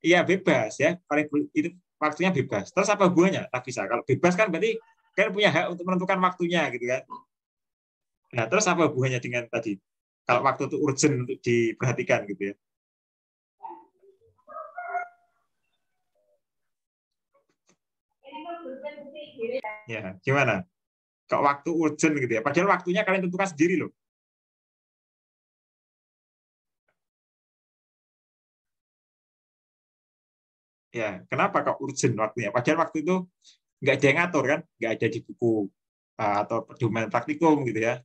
Iya bebas ya, kalian itu waktunya bebas. Terus apa hubungannya? Nafisa, kalau bebas kan berarti kalian punya hak untuk menentukan waktunya gitu kan? Nah, terus apa hubungannya dengan tadi? Kalau waktu itu urgent untuk diperhatikan gitu ya? Ya, gimana? Kok waktu urgent gitu ya? Padahal waktunya kalian tentukan sendiri loh. Ya, kenapa kok urgent waktunya? Padahal waktu itu nggak ada yang ngatur kan? Nggak ada di buku atau pedoman praktikum gitu ya.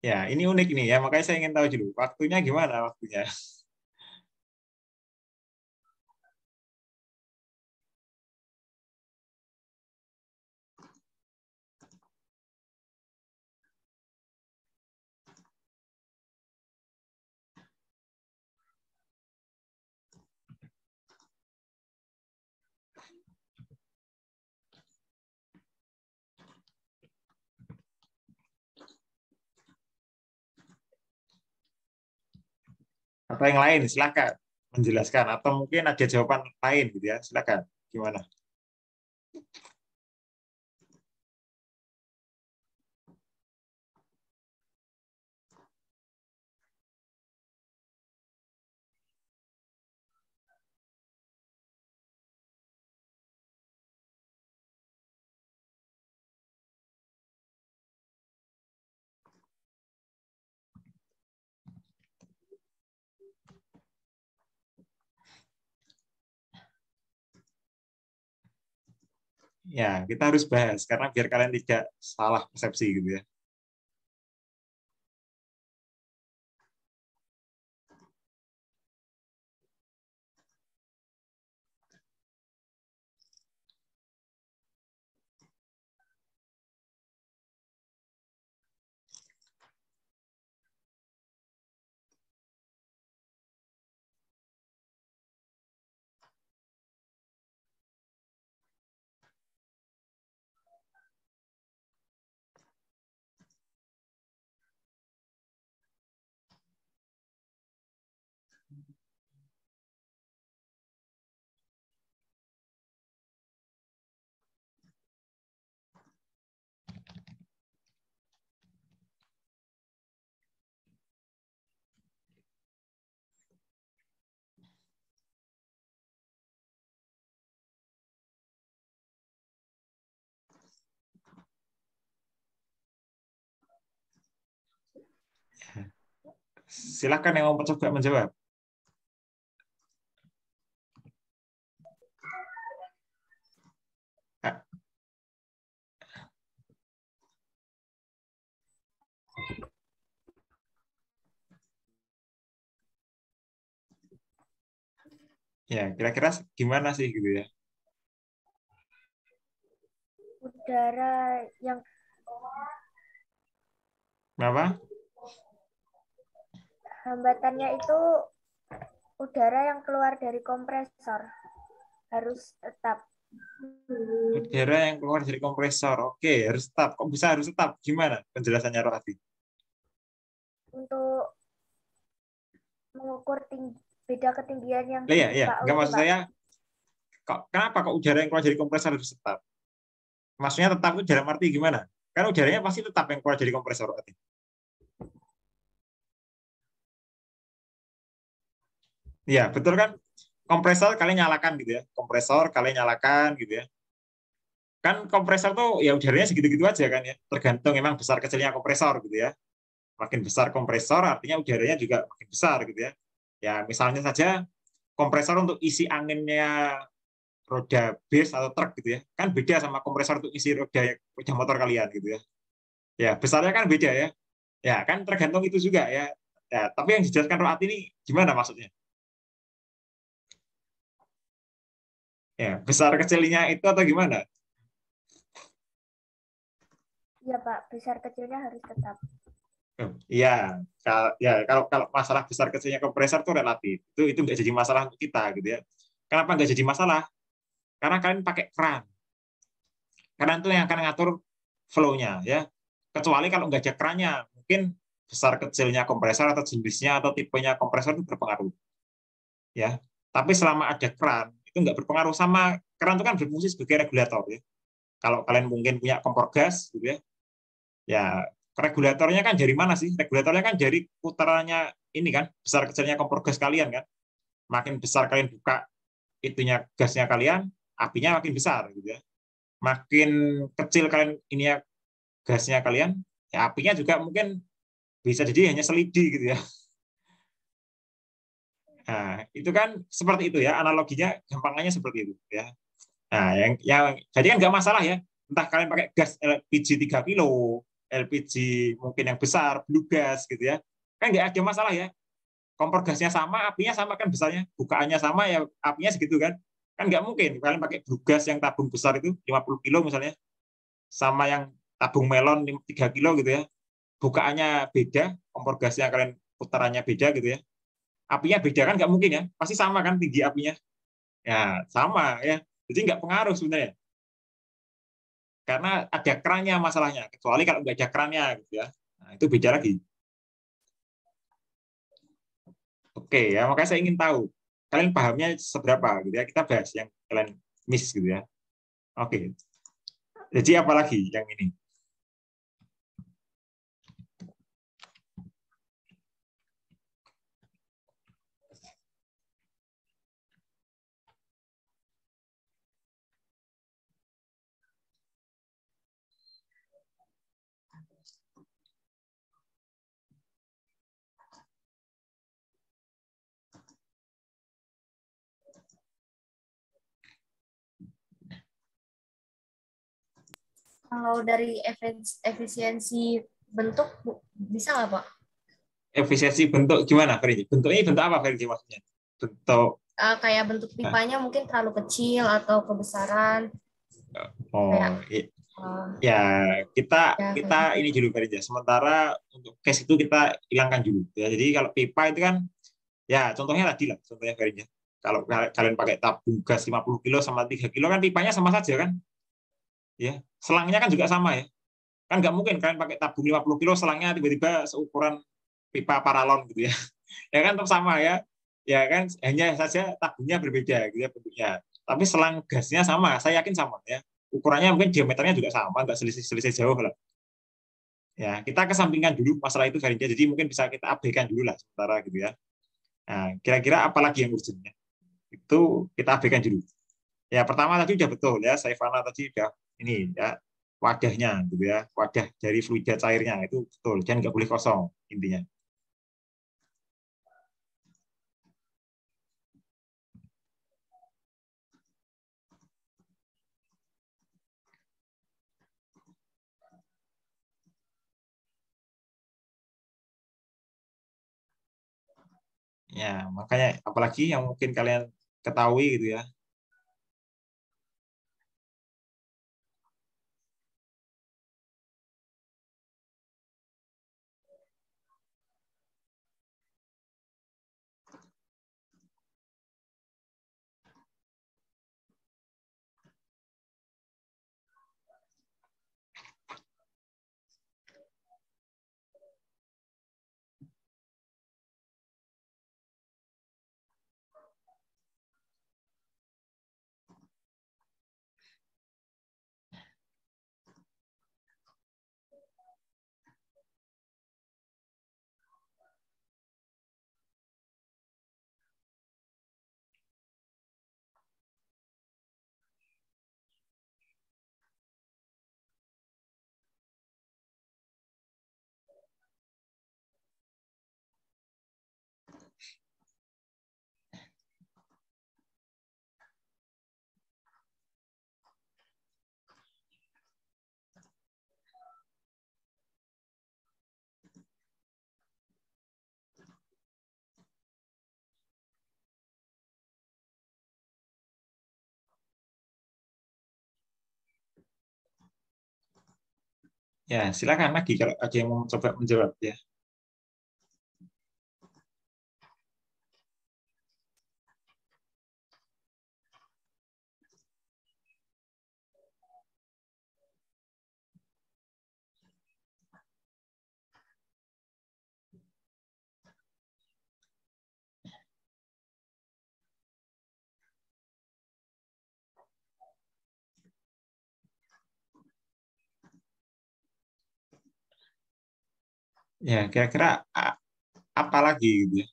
Ya, ini unik nih ya, makanya saya ingin tahu dulu waktunya gimana waktunya. Atau yang lain, silakan menjelaskan. Atau mungkin ada jawaban lain gitu ya, silakan. Gimana? Ya, kita harus bahas karena biar kalian tidak salah persepsi gitu ya. Silakan yang mau coba menjawab. Ya, kira-kira gimana sih gitu ya? Udara yang Kenapa? hambatannya itu udara yang keluar dari kompresor harus tetap. Udara yang keluar dari kompresor. Oke, harus tetap. Kok bisa harus tetap? Gimana penjelasannya, Rohati? Untuk mengukur beda ketinggian yang Iya, iya. PAU Enggak, itu, maksud Pak. saya, kenapa kok udara yang keluar dari kompresor harus tetap? Maksudnya tetap itu dalam arti gimana? Kan udaranya pasti tetap yang keluar dari kompresor. Iya, betul kan? Kompresor kalian nyalakan gitu ya. Kompresor kalian nyalakan gitu ya. Kan kompresor tuh ya udaranya segitu-gitu aja kan ya. Tergantung emang besar kecilnya kompresor gitu ya. Makin besar kompresor artinya udaranya juga makin besar gitu ya. Ya misalnya saja kompresor untuk isi anginnya roda bis atau truk gitu ya. Kan beda sama kompresor untuk isi roda motor kalian gitu ya. Ya, besarnya kan beda ya. Ya, kan tergantung itu juga ya. Ya, tapi yang dijelaskan Roat ini gimana maksudnya? Ya, besar kecilnya itu atau gimana? Iya, Pak. Besar kecilnya harus tetap. Iya, kalau masalah besar kecilnya kompresor itu relatif. Itu nggak jadi masalah untuk kita gitu ya. Kenapa nggak jadi masalah? Karena kalian pakai keran. Keran itu yang akan ngatur flow-nya ya. Kecuali kalau nggak ada kerannya, mungkin besar kecilnya kompresor atau jenisnya atau tipenya kompresor itu berpengaruh. Ya, tapi selama ada keran itu nggak berpengaruh. Sama keran itu kan berfungsi sebagai regulator ya. Kalau kalian mungkin punya kompor gas gitu ya, ya regulatornya kan dari mana sih? Regulatornya kan dari putarannya ini kan, besar kecilnya kompor gas kalian kan. Makin besar kalian buka itunya gasnya kalian, apinya makin besar gitu ya. Makin kecil kalian ininya gasnya kalian, ya apinya juga mungkin bisa jadi hanya selidi gitu ya. Nah, itu kan seperti itu ya, analoginya gampangnya seperti itu ya. Nah, yang jadi kan nggak masalah ya. Entah kalian pakai gas LPG 3 kilo, LPG mungkin yang besar, blue gas gitu ya. Kan nggak ada masalah ya. Kompor gasnya sama, apinya sama kan besarnya. Bukaannya sama ya apinya segitu kan. Kan nggak mungkin kalian pakai blue gas yang tabung besar itu 50 kilo misalnya sama yang tabung melon 3 kilo gitu ya. Bukaannya beda, kompor gasnya kalian putarannya beda gitu ya. Apinya beda kan nggak mungkin ya. Pasti sama kan tinggi apinya. Ya, sama ya. Jadi nggak pengaruh sebenarnya. Karena ada kerannya masalahnya. Kecuali kalau nggak ada kerannya gitu ya. Nah, itu beda lagi. Oke ya, makanya saya ingin tahu kalian pahamnya seberapa gitu ya. Kita bahas yang kalian miss gitu ya. Oke. Jadi apalagi yang ini? Kalau dari efisiensi bentuk bisa nggak, Pak? Efisiensi bentuk gimana, Ferdi? Bentuknya bentuk apa, Ferdi, maksudnya? Bentuk Kayak bentuk pipanya mungkin terlalu kecil atau kebesaran. Ya kita gitu. ini dulu, Ferdi. Sementara untuk case itu kita hilangkan dulu. Ya, jadi kalau pipa itu kan, ya contohnya tadi lah, contohnya Ferdi. Kalau kalian pakai tabung gas 50 kilo sama 3 kilo kan pipanya sama saja kan? Ya, selangnya kan juga sama ya. Kan nggak mungkin kalian pakai tabung 50 kilo selangnya tiba-tiba seukuran pipa paralon gitu ya. Ya kan tetap sama ya. Ya kan hanya saja tabungnya berbeda gitu ya bentuknya. Tapi selang gasnya sama, saya yakin sama ya. Ukurannya mungkin diameternya juga sama, nggak selisih jauh lah. Ya, kita kesampingkan dulu masalah itu Farinja. Jadi mungkin bisa kita abaikan dulu lah sementara gitu ya. Nah, kira-kira apa lagi yang urgentnya? Itu kita abaikan dulu. Ya, pertama tadi udah betul ya, Saifana tadi udah ini ya, wadahnya gitu ya, wadah dari fluida cairnya itu betul, dan nggak boleh kosong intinya. Ya, makanya apalagi yang mungkin kalian ketahui gitu ya. Ya, silakan lagi kalau ada yang mau coba menjawab ya. Ya, kira-kira apa lagi gitu ya.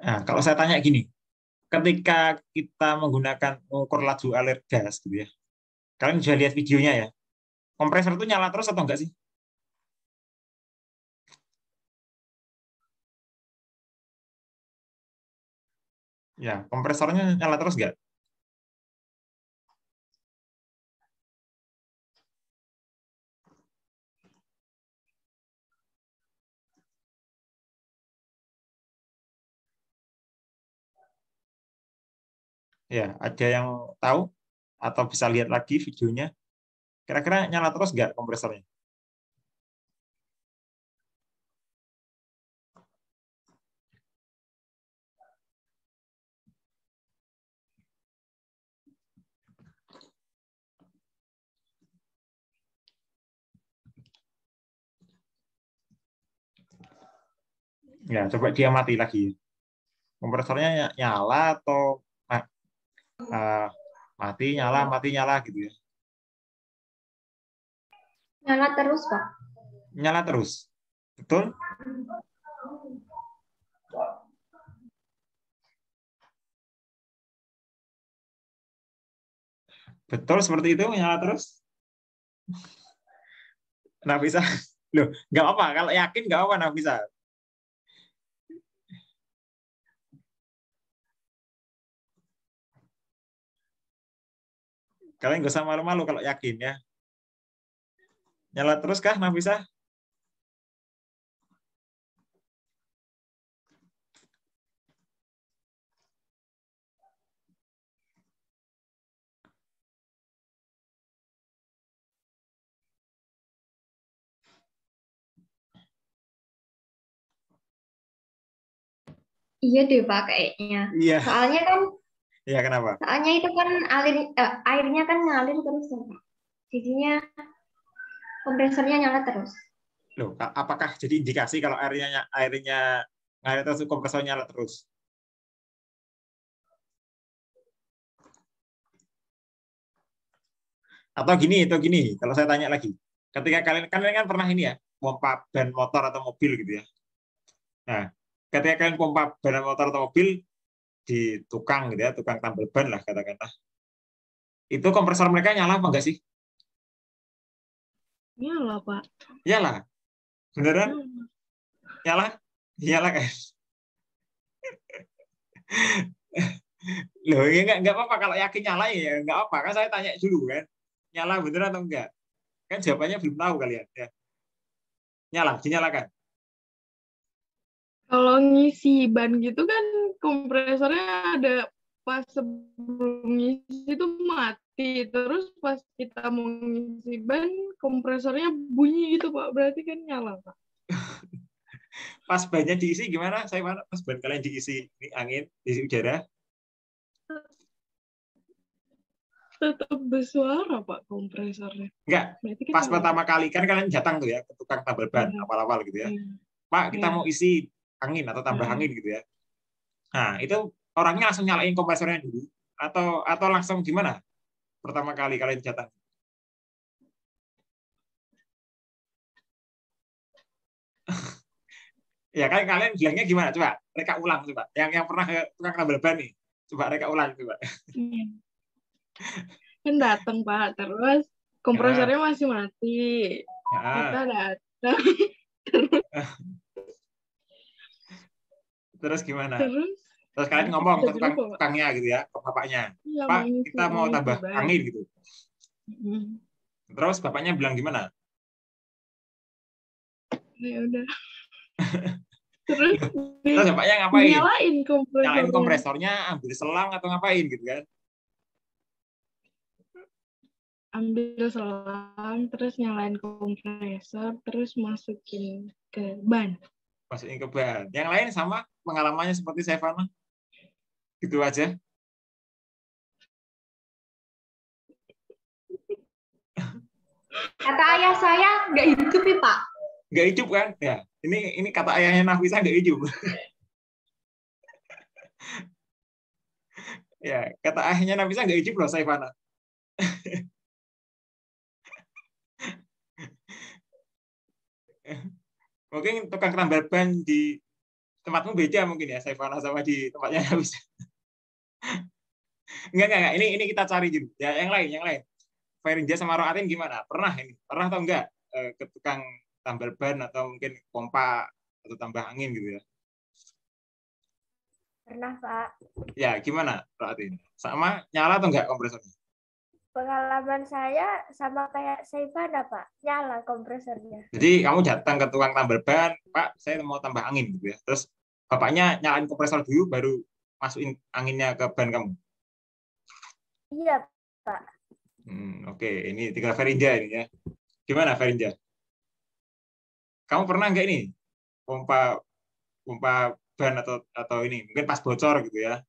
Nah, kalau saya tanya gini, ketika kita menggunakan mengukur laju alir gas gitu ya, kalian bisa lihat videonya ya, kompresor itu nyala terus atau enggak sih? Ya, kompresornya nyala terus enggak? Ya, ada yang tahu atau bisa lihat lagi videonya? Kira-kira nyala terus enggak kompresornya? Ya, coba dia mati lagi. Kompresornya nyala atau uh, mati nyala gitu ya. Nyala terus, Pak. Nyala terus. Betul? Betul seperti itu, nyala terus? Nah, bisa. Loh, nggak apa. Kalau yakin nggak apa, nah bisa. Kalian nggak usah malu-malu kalau yakin ya. Nyala terus kah, Nafisa? Iya deh, Pak, kayaknya. Iya. Soalnya kan, Iya, kenapa? soalnya itu kan airnya kan ngalir terus, ya, Pak. Jadinya kompresornya nyala terus. Loh, apakah jadi indikasi kalau airnya ngalir terus kompresor nyala terus? Atau gini, kalau saya tanya lagi. Ketika kalian kan pernah ini ya, pompa ban motor atau mobil gitu ya. Nah, ketika kalian pompa ban motor atau mobil di tukang gitu ya, tukang tambal ban lah katakanlah. Itu kompresor mereka nyala apa enggak sih? Nyala, Pak. Nyala. Beneran? Nyala? Nyala kan? Loh, ya enggak apa-apa kalau yakin nyala ya enggak apa. Kan saya tanya dulu kan. Nyala bener atau enggak? Kan jawabannya belum tahu kalian. Ya. Dinyalakan. Kalau ngisi ban gitu kan kompresornya ada pas sebelum ngisi itu mati. Terus pas kita mau ngisi ban kompresornya bunyi gitu Pak. Berarti kan nyala Pak. Pas bannya diisi gimana? Saya mana? Pas ban kalian diisi ini angin, diisi udara? Tetap bersuara Pak kompresornya. Enggak. Kan pas pertama kali kan kalian datang tuh ya ke tukang tambal ban awal-awal gitu ya. Pak, kita mau isi angin atau tambah angin gitu ya. Nah, itu orangnya langsung nyalain kompresornya dulu atau langsung gimana? Pertama kali kalian datang. Ya kan kalian bilangnya gimana? Coba reka ulang coba. Yang pernah ke tukang tambal ban nih. Coba reka ulang coba. Kan datang Pak, terus kompresornya masih mati. Kita datang. Terus gimana? Terus kalian ngomong ke tukangnya gitu ya, ke bapaknya. Ya, Pak, kita mau tambah angin gitu. Terus bapaknya bilang gimana? Ya udah. Terus bapaknya ngapain? Nyalain kompresornya, ambil selang atau ngapain gitu kan? Ambil selang, terus nyalain kompresor, terus masukin ke ban. Masukin ke ban. Yang lain sama pengalamannya seperti Sevana? Gitu aja? Kata ayah saya nggak hidup ya Pak. Nggak hidup kan? Ya, ini kata ayahnya Nafisa nggak hidup. Ya, kata ayahnya Nafisa nggak hidup loh, Sevana. Mungkin tukang tambal ban di tempatmu beda mungkin ya, Sevana sama di tempatnya Nafisa. Enggak. Ini kita cari gitu. Ya, yang lain. Ferinja sama Roatin gimana? Pernah atau enggak ke tukang tambal ban atau mungkin pompa atau tambah angin gitu ya? Pernah, Pak. Ya, gimana Roatin? Sama nyala atau enggak kompresornya? Pengalaman saya sama kayak Sevana, Pak. Nyala kompresornya. Jadi kamu datang ke tukang tambal ban, Pak, saya mau tambah angin gitu ya. Terus bapaknya nyalain kompresor dulu baru masukin anginnya ke ban kamu. Iya, Pak. Oke, ini tinggal Ferinja ini ya. Gimana Ferinja? Kamu pernah nggak ini pompa ban atau ini mungkin pas bocor gitu ya,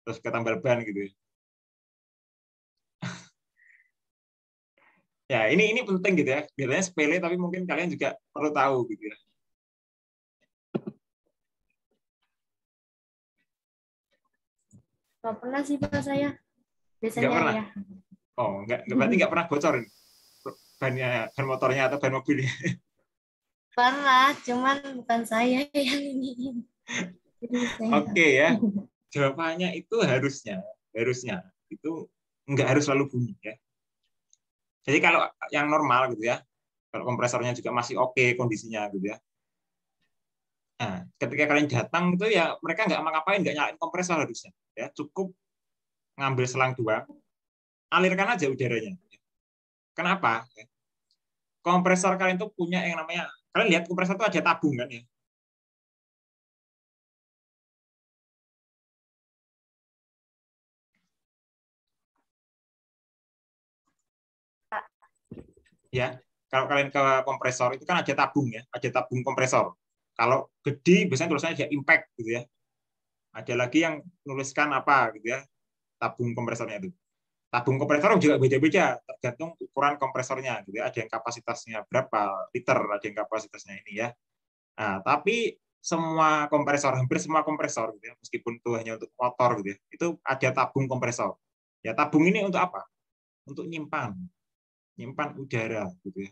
terus ke tambal ban gitu ya? Ya ini penting gitu ya. Biasanya sepele tapi mungkin kalian juga perlu tahu gitu ya. Nggak pernah sih Pak saya. Biasanya nggak pernah. Ya. Oh, berarti nggak pernah bocor ban motornya atau ban mobilnya. Pernah, cuman bukan saya yang ini. Oke ya. Jawabannya itu harusnya itu nggak harus selalu bunyi ya. Jadi kalau yang normal gitu ya, kalau kompresornya juga masih oke kondisinya gitu ya. Nah, ketika kalian datang itu ya mereka nggak ngapain, nggak nyalain kompresor harusnya. Ya cukup ngambil selang 2, alirkan aja udaranya. Kenapa? Kompresor kalian tuh punya yang namanya, kalian lihat kompresor itu ada tabung kan ya. Ya, kalau kalian ke kompresor itu kan ada tabung ya, ada tabung kompresor. Kalau gede biasanya tulisannya ada impact gitu ya. Ada lagi yang nuliskan apa gitu ya, tabung kompresornya itu. Tabung kompresor juga beda-beda tergantung ukuran kompresornya gitu ya. Ada yang kapasitasnya berapa liter, ada yang kapasitasnya ini ya. Nah, tapi semua kompresor, hampir semua kompresor gitu ya, meskipun itu hanya untuk motor gitu ya, itu ada tabung kompresor. Ya, tabung ini untuk apa? Untuk nyimpan udara gitu ya.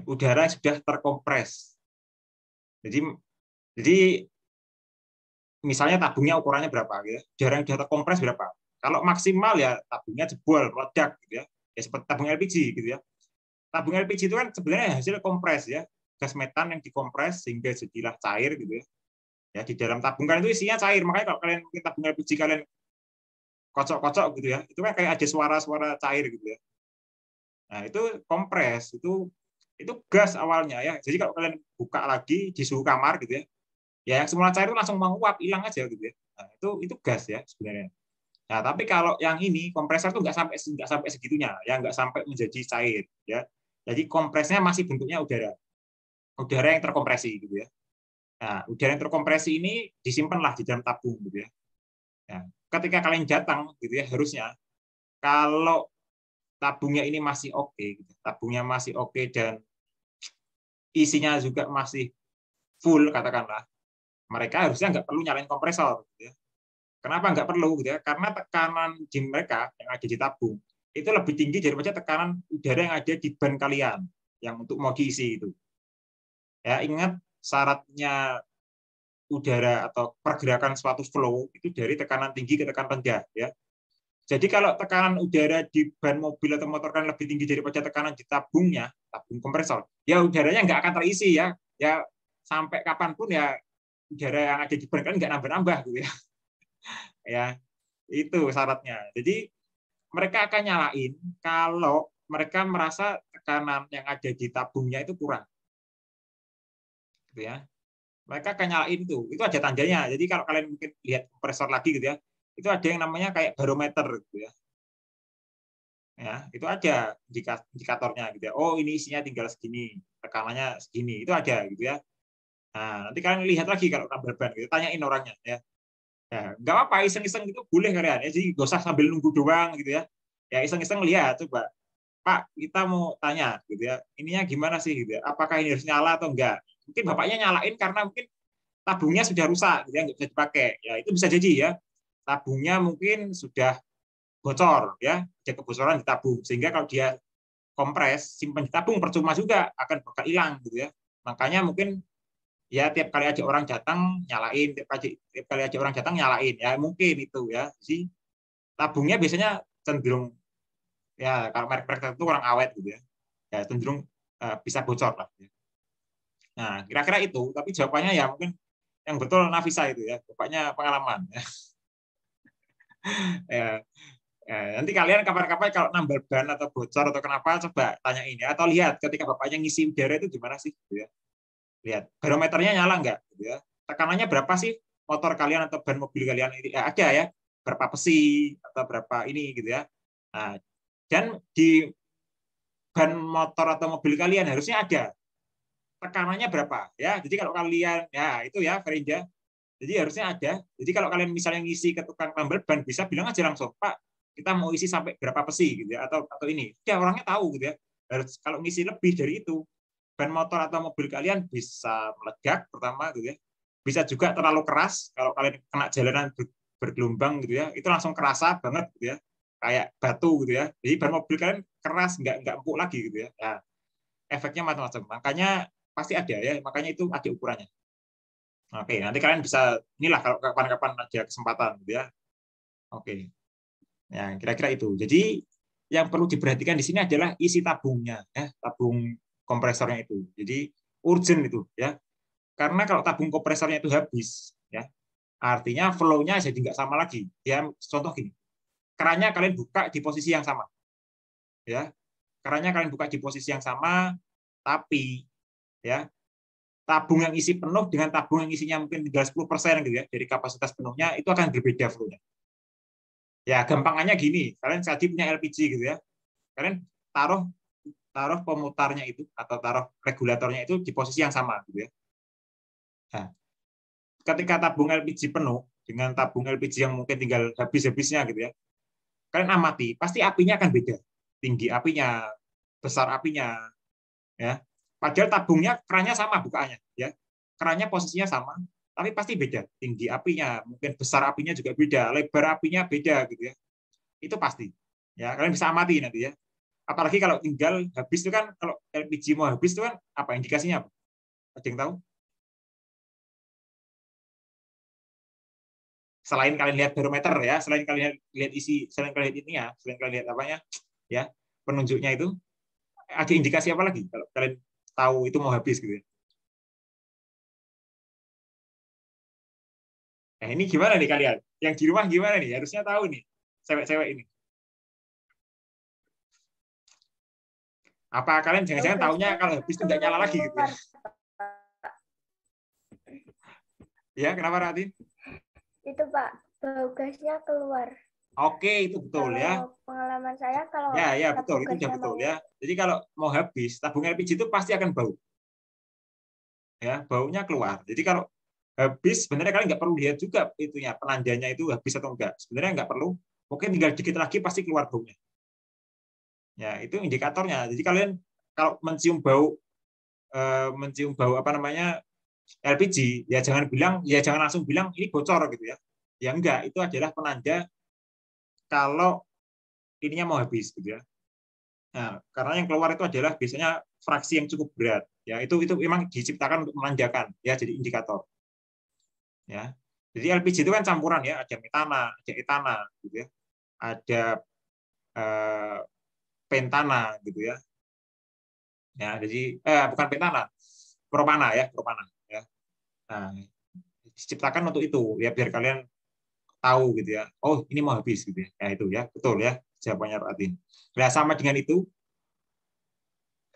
Udara yang sudah terkompres. Jadi misalnya tabungnya ukurannya berapa gitu ya. Udara yang sudah terkompres berapa? Kalau maksimal ya tabungnya jebol, meledak gitu ya. Ya seperti tabung LPG gitu ya. Tabung LPG itu kan sebenarnya hasil kompres ya. Gas metan yang dikompres sehingga jadilah cair gitu ya. Ya di dalam tabung kan itu isinya cair. Makanya kalau kalian mungkin tabung LPG kalian kocok-kocok gitu ya, itu kan kayak ada suara-suara cair gitu ya. Nah, itu kompres, itu gas awalnya ya. Jadi kalau kalian buka lagi di suhu kamar gitu ya, ya yang semula cair itu langsung menguap, hilang aja gitu ya. Nah, itu gas ya sebenarnya. Nah, tapi kalau yang ini kompresor itu nggak sampai segitunya, ya nggak sampai menjadi cair ya. Jadi kompresnya masih bentuknya udara yang terkompresi gitu ya. Nah, udara yang terkompresi ini disimpanlah di dalam tabung gitu ya. Nah, ketika kalian datang gitu ya, harusnya kalau tabungnya ini masih oke, gitu. Tabungnya masih oke dan isinya juga masih full katakanlah, mereka harusnya nggak perlu nyalain kompresor. Gitu ya. Kenapa nggak perlu? Gitu ya? Karena tekanan di mereka yang ada di tabung itu lebih tinggi daripada tekanan udara yang ada di ban kalian yang untuk mau diisi itu. Ya, ingat syaratnya udara atau pergerakan suatu flow itu dari tekanan tinggi ke tekanan rendah. Ya. Jadi kalau tekanan udara di ban mobil atau motor kan lebih tinggi daripada tekanan di tabungnya, tabung kompresor, ya udaranya nggak akan terisi ya. Ya sampai kapanpun ya udara yang ada di ban kan nggak nambah-nambah gitu ya. Ya itu syaratnya. Jadi mereka akan nyalain kalau mereka merasa tekanan yang ada di tabungnya itu kurang. Gitu ya. Mereka akan nyalain itu. Itu ada tandanya. Jadi kalau kalian mungkin lihat kompresor lagi gitu ya, itu ada yang namanya kayak barometer gitu ya. Ya, itu ada indikatornya gitu ya. Oh, ini isinya tinggal segini, tekanannya segini. Itu ada gitu ya. Nah, nanti kalian lihat lagi kalau tambal ban gitu, tanyain orangnya ya. Ya, nggak apa-apa iseng-iseng itu boleh kalian ya. Jadi nggak usah sambil nunggu doang gitu ya. Ya iseng-iseng lihat coba. Pak, kita mau tanya gitu ya. Ininya gimana sih gitu ya? Apakah ini harus nyala atau enggak? Mungkin bapaknya nyalain karena mungkin tabungnya sudah rusak, gitu ya, nggak bisa dipakai. Ya itu bisa jadi ya. Tabungnya mungkin sudah bocor ya, ada kebocoran di tabung sehingga kalau dia kompres simpan di tabung percuma juga akan bakal hilang gitu ya. Makanya mungkin ya tiap kali aja orang datang nyalain, tiap kali aja orang datang nyalain ya mungkin itu ya. Jadi tabungnya biasanya cenderung ya kalau merek-merek tertentu kurang awet gitu ya. Ya cenderung bisa bocor lah. Ya. Nah kira-kira itu, tapi jawabannya ya mungkin yang betul Nafisa itu ya, bapaknya pengalaman. Ya. Ya. Ya, nanti kalian kapan-kapan kalau nambal ban atau bocor atau kenapa coba tanya ini atau lihat ketika bapaknya ngisi udara itu gimana sih gitu ya. Lihat barometernya nyala nggak gitu ya. Tekanannya berapa sih motor kalian atau ban mobil kalian ini ya, ada ya berapa pesi atau berapa ini gitu ya. Nah, dan di ban motor atau mobil kalian harusnya ada tekanannya berapa ya. Jadi kalau kalian ya itu ya Ferinja. Jadi harusnya ada. Jadi kalau kalian misalnya ngisi ke tukang tambal ban bisa bilang aja langsung, Pak, kita mau isi sampai berapa pesi gitu ya atau ini ya orangnya tahu gitu ya harus kalau ngisi lebih dari itu ban motor atau mobil kalian bisa meledak pertama gitu ya bisa juga terlalu keras kalau kalian kena jalanan bergelombang gitu ya itu langsung kerasa banget gitu ya kayak batu gitu ya jadi ban mobil kalian keras nggak empuk lagi gitu ya nah, efeknya macam-macam makanya pasti ada ya makanya itu ada ukurannya oke nanti kalian bisa inilah kalau kapan-kapan ada kesempatan gitu ya oke ya, kira-kira itu. Jadi yang perlu diperhatikan di sini adalah isi tabungnya, ya, tabung kompresornya itu. Jadi urgent itu, ya. Karena kalau tabung kompresornya itu habis, ya, artinya flow-nya jadi nggak sama lagi. Ya, contoh gini, kerannya kalian buka di posisi yang sama, ya. Kerannya kalian buka di posisi yang sama, tapi, ya, tabung yang isi penuh dengan tabung yang isinya mungkin tinggal 10% gitu ya dari kapasitas penuhnya itu akan berbeda flow-nya. Ya, gampangannya gini, kalian tadi punya LPG gitu ya. Kalian taruh pemutarnya itu atau taruh regulatornya itu di posisi yang sama gitu ya. Nah, ketika tabung LPG penuh dengan tabung LPG yang mungkin tinggal habis-habisnya gitu ya. Kalian amati, pasti apinya akan beda. Tinggi apinya, besar apinya ya. Padahal tabungnya kerannya sama bukaannya ya. Kerannya posisinya sama, tapi pasti beda. Tinggi apinya, mungkin besar apinya juga beda, lebar apinya beda gitu ya. Itu pasti. Ya, kalian bisa amati nanti ya. Apalagi kalau tinggal habis itu kan kalau LPG mau habis itu kan apa indikasinya apa? Ada yang tahu? Selain kalian lihat barometer ya, selain kalian lihat isi, selain kalian lihat ini ya, selain kalian lihat apanya ya, penunjuknya itu ada indikasi apa lagi kalau kalian tahu itu mau habis gitu ya. Nah, ini gimana nih kalian? Yang di rumah gimana nih? Harusnya tahu nih, cewek-cewek ini. Apa kalian jangan-jangan taunya kalau habis itu nggak nyala lagi gitu ya? Ya, kenapa Ratin? Itu Pak, bau gasnya keluar. Oke, itu betul ya. Kalau pengalaman saya kalau Ya, betul, tabung itu udah gasnya betul mau ya. Jadi kalau mau habis, tabung LPG itu pasti akan bau. Ya, baunya keluar. Jadi kalau habis, sebenarnya kalian nggak perlu lihat juga itunya, penandanya itu habis atau enggak. Sebenarnya nggak perlu. Mungkin tinggal dikit lagi pasti keluar baunya. Ya, itu indikatornya. Jadi kalian kalau mencium bau apa namanya LPG, ya jangan langsung bilang ini bocor gitu ya. Ya enggak, itu adalah penanda kalau ininya mau habis gitu ya. Nah, karena yang keluar itu adalah biasanya fraksi yang cukup berat. Ya, itu memang diciptakan untuk menandakan ya, jadi indikator. Ya. Jadi LPG itu kan campuran ya, ada metana, ada etana gitu ya. Ada pentana gitu ya. Ya, jadi bukan pentana, propana ya, propana ya. Nah, diciptakan untuk itu ya biar kalian tahu gitu ya. Oh, ini mau habis gitu ya. Nah, itu ya, betul ya jawabannya Pak Atin. Nah, sama dengan itu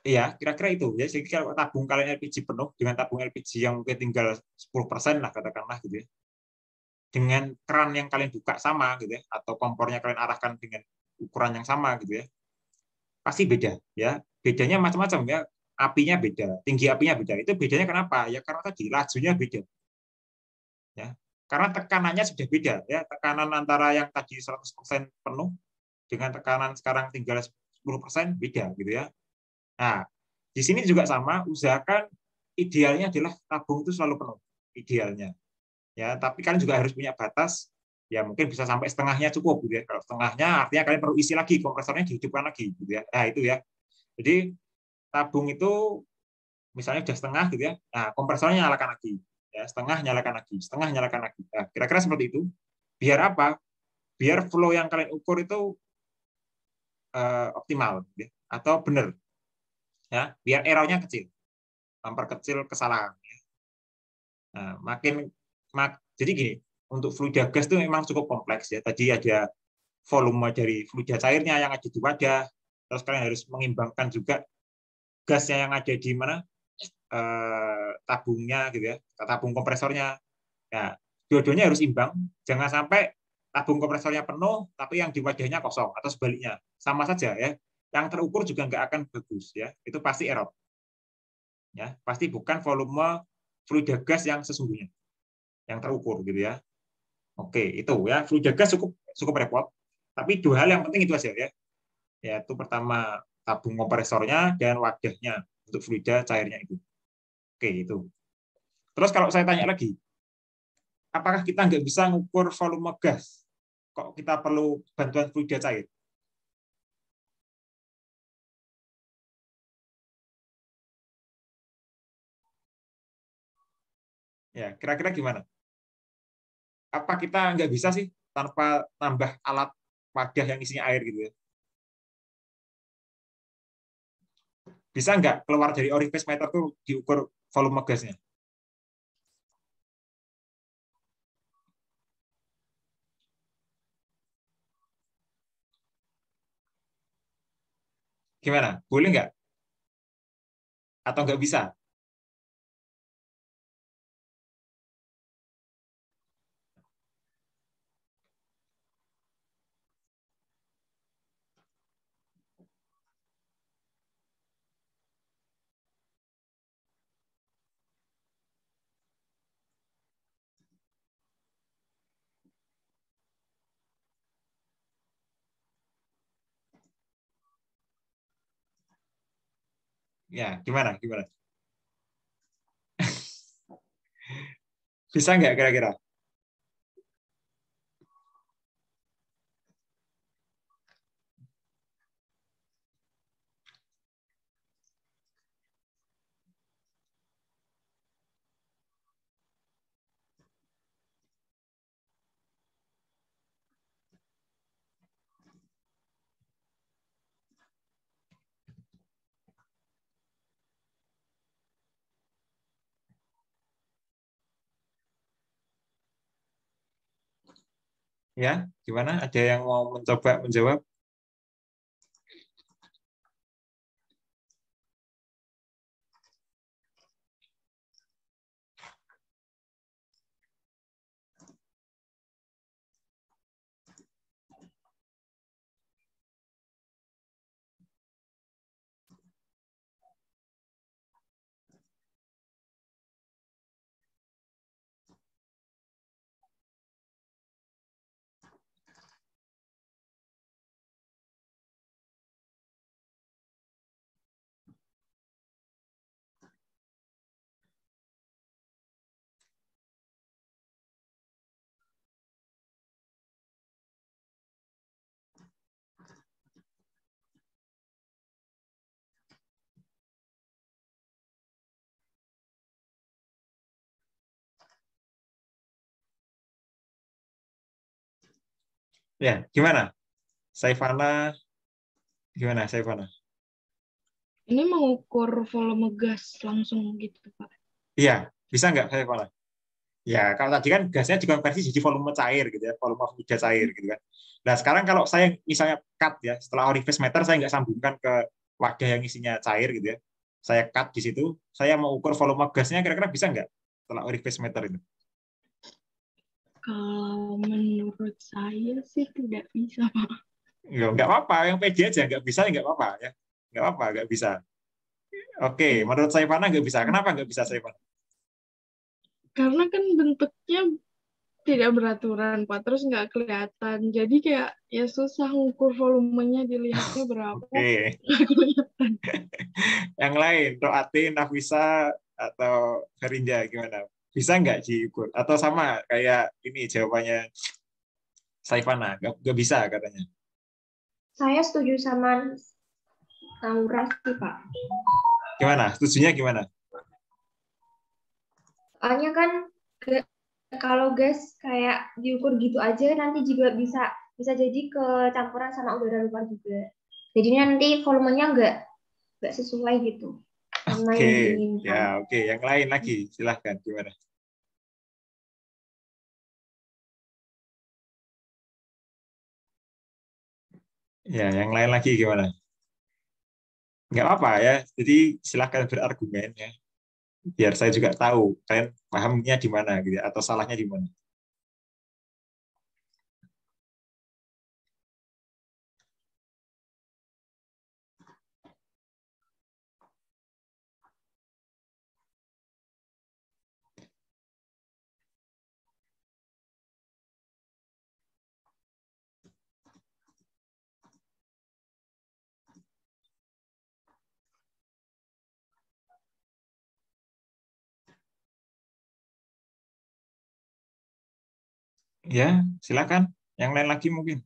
iya, kira-kira itu ya. Jadi kalau tabung kalian LPG penuh dengan tabung LPG yang mungkin tinggal 10% lah katakanlah gitu ya. Dengan keran yang kalian buka sama gitu ya, atau kompornya kalian arahkan dengan ukuran yang sama gitu ya. Pasti beda ya. Bedanya macam-macam ya. Apinya beda, tinggi apinya beda. Itu bedanya kenapa? Ya karena tadi lajunya beda. Ya. Karena tekanannya sudah beda ya. Tekanan antara yang tadi 100% penuh dengan tekanan sekarang tinggal 10% beda gitu ya. Nah, di sini juga sama, usahakan idealnya adalah tabung itu selalu penuh, idealnya. Ya, tapi kalian juga harus punya batas, ya mungkin bisa sampai setengahnya cukup, gitu ya. Kalau setengahnya artinya kalian perlu isi lagi, kompresornya dihidupkan lagi, gitu ya. Nah, itu ya. Jadi tabung itu misalnya sudah setengah, gitu ya. Nah, kompresornya nyalakan lagi, ya setengah nyalakan lagi, setengah nyalakan lagi. Nah, kira-kira seperti itu. Biar apa? Biar flow yang kalian ukur itu optimal, gitu ya. Atau benar, ya. Biar errornya kecil. Memperkecil kesalahan. Nah, jadi gini, untuk fluida gas itu memang cukup kompleks ya. Tadi ada volume dari fluida cairnya yang ada di wadah, terus kalian harus mengimbangkan juga gasnya yang ada di mana tabungnya gitu ya, tabung kompresornya. Nah, dua-duanya harus imbang. Jangan sampai tabung kompresornya penuh, tapi yang di wadahnya kosong atau sebaliknya, sama saja ya. Yang terukur juga nggak akan bagus ya. Itu pasti error. Ya, pasti bukan volume fluida gas yang sesungguhnya, yang terukur gitu ya. Oke, itu ya. Fluida gas cukup repot. Tapi dua hal yang penting itu aja ya. Yaitu pertama tabung kompresornya dan wadahnya untuk fluida cairnya itu. Oke, itu. Terus kalau saya tanya lagi, apakah kita nggak bisa ngukur volume gas? Kok kita perlu bantuan fluida cair? Ya, kira-kira gimana? Apa kita nggak bisa sih tanpa nambah alat wadah yang isinya air gitu ya? Bisa nggak keluar dari orifice meter tuh diukur volume gasnya? Gimana? Boleh nggak? Atau nggak bisa? Ya, gimana? Gimana? Bisa nggak kira-kira? Ya, gimana? Ada yang mau mencoba menjawab? Ya, gimana? Saifana, gimana Saifana? Ini mengukur volume gas langsung gitu, Pak. Iya, bisa nggak Saifana? Ya, kalau tadi kan gasnya dikonversi jadi volume cair gitu ya, volume fluida cair gitu kan. Nah, sekarang kalau saya misalnya cut ya, setelah orifice meter saya nggak sambungkan ke wadah yang isinya cair gitu ya. Saya cut di situ, saya mau ukur volume gasnya kira-kira bisa nggak setelah orifice meter itu? Kalau menurut saya sih tidak bisa, Pak. Nggak apa-apa, yang pede aja, nggak bisa ya nggak apa-apa ya. Nggak apa-apa, nggak bisa. Oke, menurut saya Fana nggak bisa. Kenapa nggak bisa saya Fana? Karena kan bentuknya tidak beraturan, Pak. Terus nggak kelihatan. Jadi kayak ya susah ngukur volumenya, dilihatnya berapa. Oke. Nggak kelihatan. Yang lain, Roati, Nafisa, atau Ferinja gimana? Bisa nggak diukur? Atau sama kayak ini jawabannya Saifana, nggak bisa katanya. Saya setuju sama Naura sih, Pak. Gimana? Setujunya gimana? Soalnya kan kalau gas kayak diukur gitu aja nanti juga bisa jadi kecampuran sama udara luar juga. Jadinya nanti volumenya nggak sesuai gitu sama yang Oke, diinginkan. ya oke. Yang lain lagi, silahkan gimana? Ya, yang lain lagi gimana? Nggak apa ya. Jadi silahkan berargumen ya. Biar saya juga tahu kalian pahamnya di mana gitu ya, atau salahnya di mana. Ya, silakan. Yang lain lagi mungkin.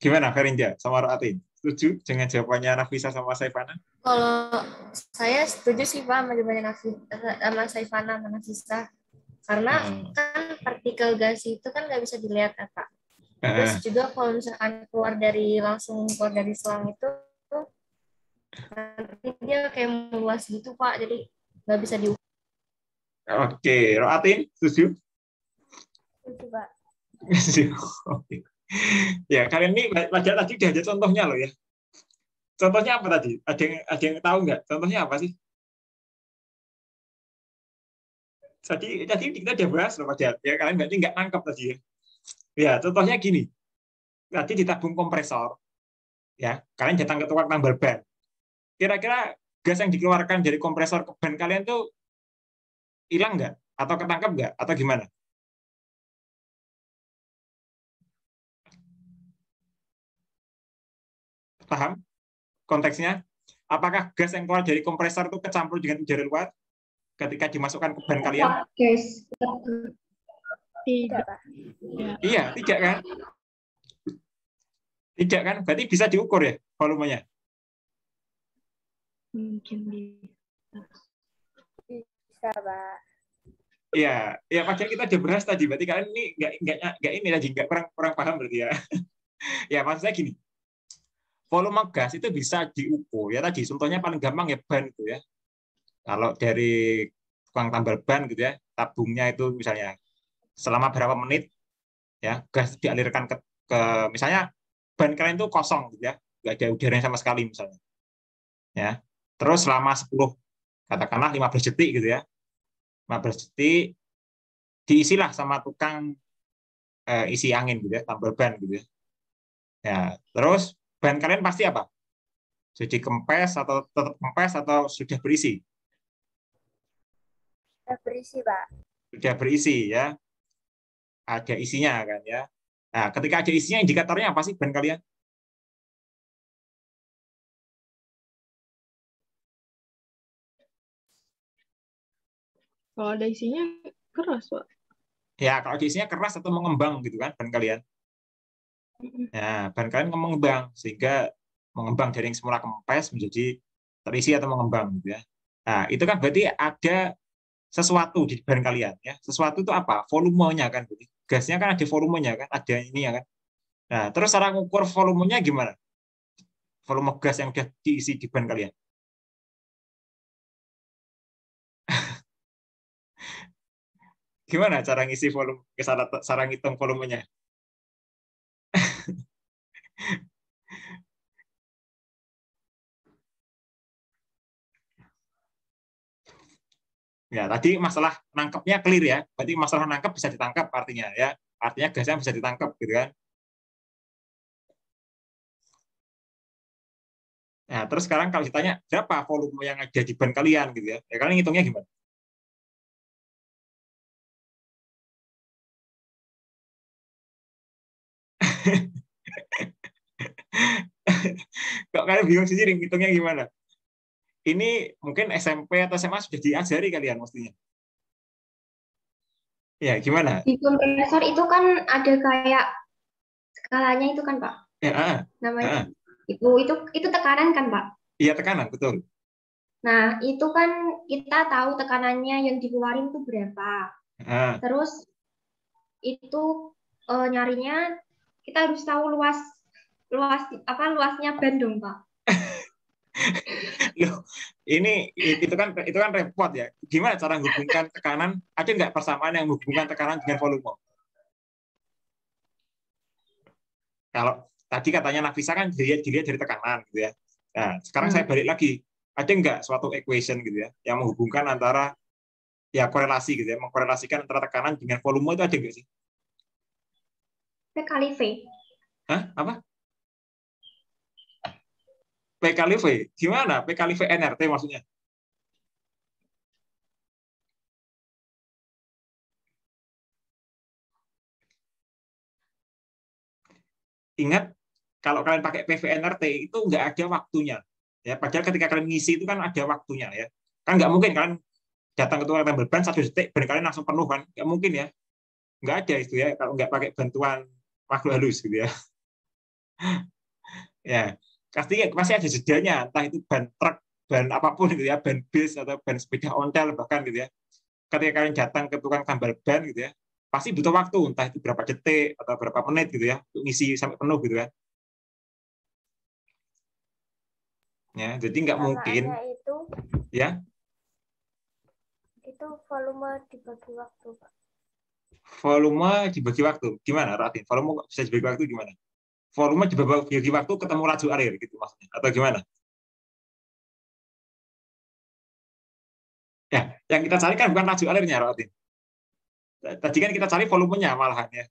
Gimana, Ferinja sama Roatin? Setuju dengan jawabannya Nafisa sama Saifana? Kalau saya setuju sih Pak sama jawabannya sama Saifana sama Nafisa. Karena kan partikel gas itu kan nggak bisa dilihat ya Pak. Terus juga kalau misalkan langsung keluar dari selang itu, nanti dia kayak meluas gitu Pak. Jadi nggak bisa diukur. Oke, Roatin, setuju? Setuju, Pak. Oke. Ya, kalian ini pelajaran tadi udah ada contohnya loh ya. Contohnya apa tadi? Ada yang tahu nggak? Contohnya apa sih? Tadi kita udah bahas loh pelajaran. Ya, kalian berarti nggak nangkep tadi ya. Ya, contohnya gini. Tadi di tabung kompresor, ya, kalian datang ke tukang tambal ban. Kira-kira gas yang dikeluarkan dari kompresor ke ban kalian tuh hilang nggak? Atau ketangkep nggak? Atau gimana? Paham konteksnya? Apakah gas yang keluar dari kompresor itu kecampur dengan udara luar ketika dimasukkan ke ban kalian? Gas. Tidak. Iya, tidak kan? Tidak kan? Berarti bisa diukur ya volumenya? Mungkin bisa. Bisa, Pak. Iya, ya padahal kita udah bahas tadi. Berarti kalian ini nggak ini tadi nggak kurang paham berarti ya. Ya maksudnya gini, volume gas itu bisa diukur ya tadi. Contohnya paling gampang ya ban itu ya. Kalau dari tukang tambal ban gitu ya, tabungnya itu misalnya selama berapa menit ya gas dialirkan ke misalnya ban kalian itu kosong gitu ya. nggak ada udaranya sama sekali misalnya. Ya. Terus selama 10, katakanlah 15 detik gitu ya. 15 detik diisilah sama tukang isi angin gitu ya, tambal ban gitu ya. Ya, terus ban kalian pasti apa? Jadi kempes atau tetap kempes atau sudah berisi? Sudah berisi, Pak. Sudah berisi ya. Ada isinya kan ya. Nah, ketika ada isinya indikatornya apa sih ban kalian? Kalau ada isinya keras, Pak. Ya, kalau ada isinya keras atau mengembang gitu kan ban kalian. Nah, ban kalian mengembang sehingga mengembang dari yang semula kempes menjadi terisi atau mengembang gitu ya. Nah, itu kan berarti ada sesuatu di ban kalian ya. Sesuatu itu apa? Volumenya kan berarti. Gasnya kan ada volumenya kan, ada ini ya kan. Nah, terus cara ngukur volumenya gimana? Volume gas yang sudah diisi di ban kalian. Gimana cara ngisi volume, cara ngitung volumenya? Ya, tadi masalah nangkepnya clear ya. Berarti masalah nangkep bisa ditangkap artinya ya. Artinya gasnya bisa ditangkap gitu kan. Nah, terus sekarang kalau ditanya berapa volume yang ada di ban kalian gitu ya. Ya kalian ngitungnya gimana? Kok kalian bingung sendiri ngitungnya gimana? Ini mungkin SMP atau SMA sudah diajari kalian mestinya. Ya, gimana? Di kompresor itu kan ada kayak skalanya itu kan, Pak. Ya, Namanya itu tekanan kan, Pak? Iya, tekanan, betul. Nah, itu kan kita tahu tekanannya yang dikeluarin itu berapa. Terus itu nyarinya kita harus tahu luasnya ban dong, Pak. Loh, itu kan repot ya. Gimana cara menghubungkan tekanan? Ada nggak persamaan yang menghubungkan tekanan dengan volume? Kalau tadi katanya Nafisa kan dilihat dari tekanan gitu ya. Nah, sekarang saya balik lagi. Ada nggak suatu equation gitu ya yang menghubungkan antara ya korelasi gitu ya, mengkorelasikan antara tekanan dengan volume itu ada nggak sih? P kali V. Hah? Apa? P kali V? Gimana? P kali V NRT maksudnya? Ingat, kalau kalian pakai PVNRT itu nggak ada waktunya. Ya, padahal ketika kalian ngisi itu kan ada waktunya ya. Kan nggak mungkin kalian datang ke tukang tambal ban 1 detik ban kalian langsung penuh kan? Nggak mungkin ya. Nggak ada itu ya kalau nggak pakai bantuan makhluk halus gitu ya. Ya, pasti ada jedanya, entah itu ban truk, ban apapun gitu ya, ban bis atau ban sepeda ontel bahkan gitu ya. Ketika kalian datang ke tukang tambal ban gitu ya, pasti butuh waktu, entah itu berapa detik atau berapa menit gitu ya, untuk ngisi sampai penuh gitu kan. Ya, jadi nggak mungkin. Ya. Itu volume dibagi waktu, Pak. Volume dibagi waktu, gimana, Ratin? Volume bisa dibagi waktu gimana? Volume dibagi waktu ketemu laju air gitu maksudnya, atau gimana? Ya, yang kita cari kan bukan laju alirnya, Ratin. Tadi kan kita cari volumenya malahan ya.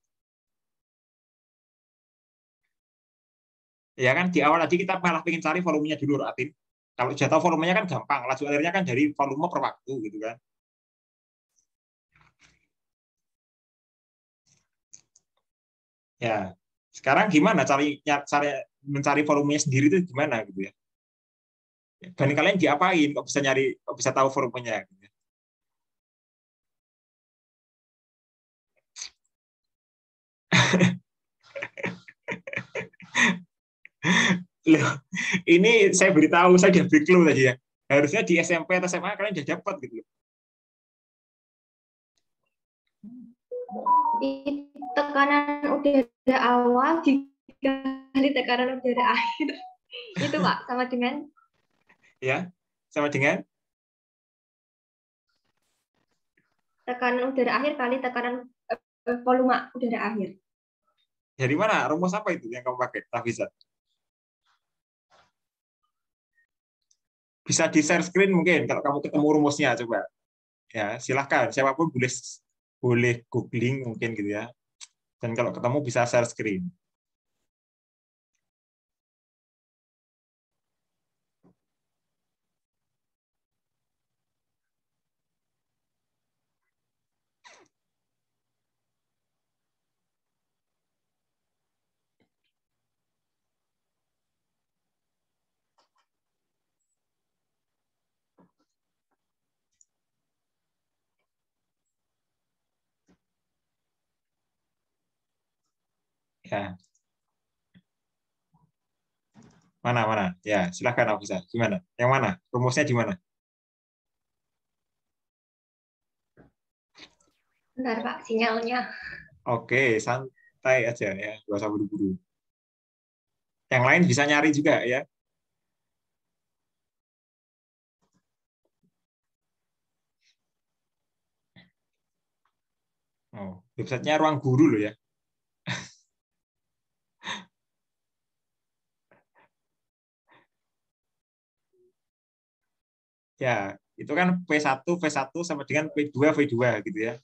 Ya kan di awal tadi kita malah pengen cari volumenya dulu, Ratin. Kalau sudah tahu volumenya kan gampang, laju alirnya kan dari volume per waktu gitu kan. Ya, sekarang gimana cari mencari volumenya sendiri itu gimana gitu ya? Dan kalian diapain kok bisa kok bisa tahu volumenya gitu ya? Loh, ini saya beritahu, saya udah beri clue tadi ya. Harusnya di SMP atau SMA kalian udah dapat gitu loh. Di tekanan udara awal dikali tekanan udara akhir. Itu, Pak, sama dengan? Ya, sama dengan? Tekanan udara akhir kali tekanan volume udara akhir. Dari mana? Rumus apa itu yang kamu pakai? Tak bisa. bisa di share screen mungkin kalau kamu ketemu rumusnya, coba. Ya, silahkan. Siapapun boleh boleh googling mungkin gitu ya. Dan kalau ketemu bisa share screen. Ya, mana? Ya, silahkan Afisa. Gimana? Yang mana? Rumusnya di mana? Bentar Pak, sinyalnya. Oke, santai aja ya, nggak usah buru-buru. Yang lain bisa nyari juga ya. Oh, websitenya Ruang Guru loh ya. Ya, itu kan V1 sama dengan P2 V2 gitu ya.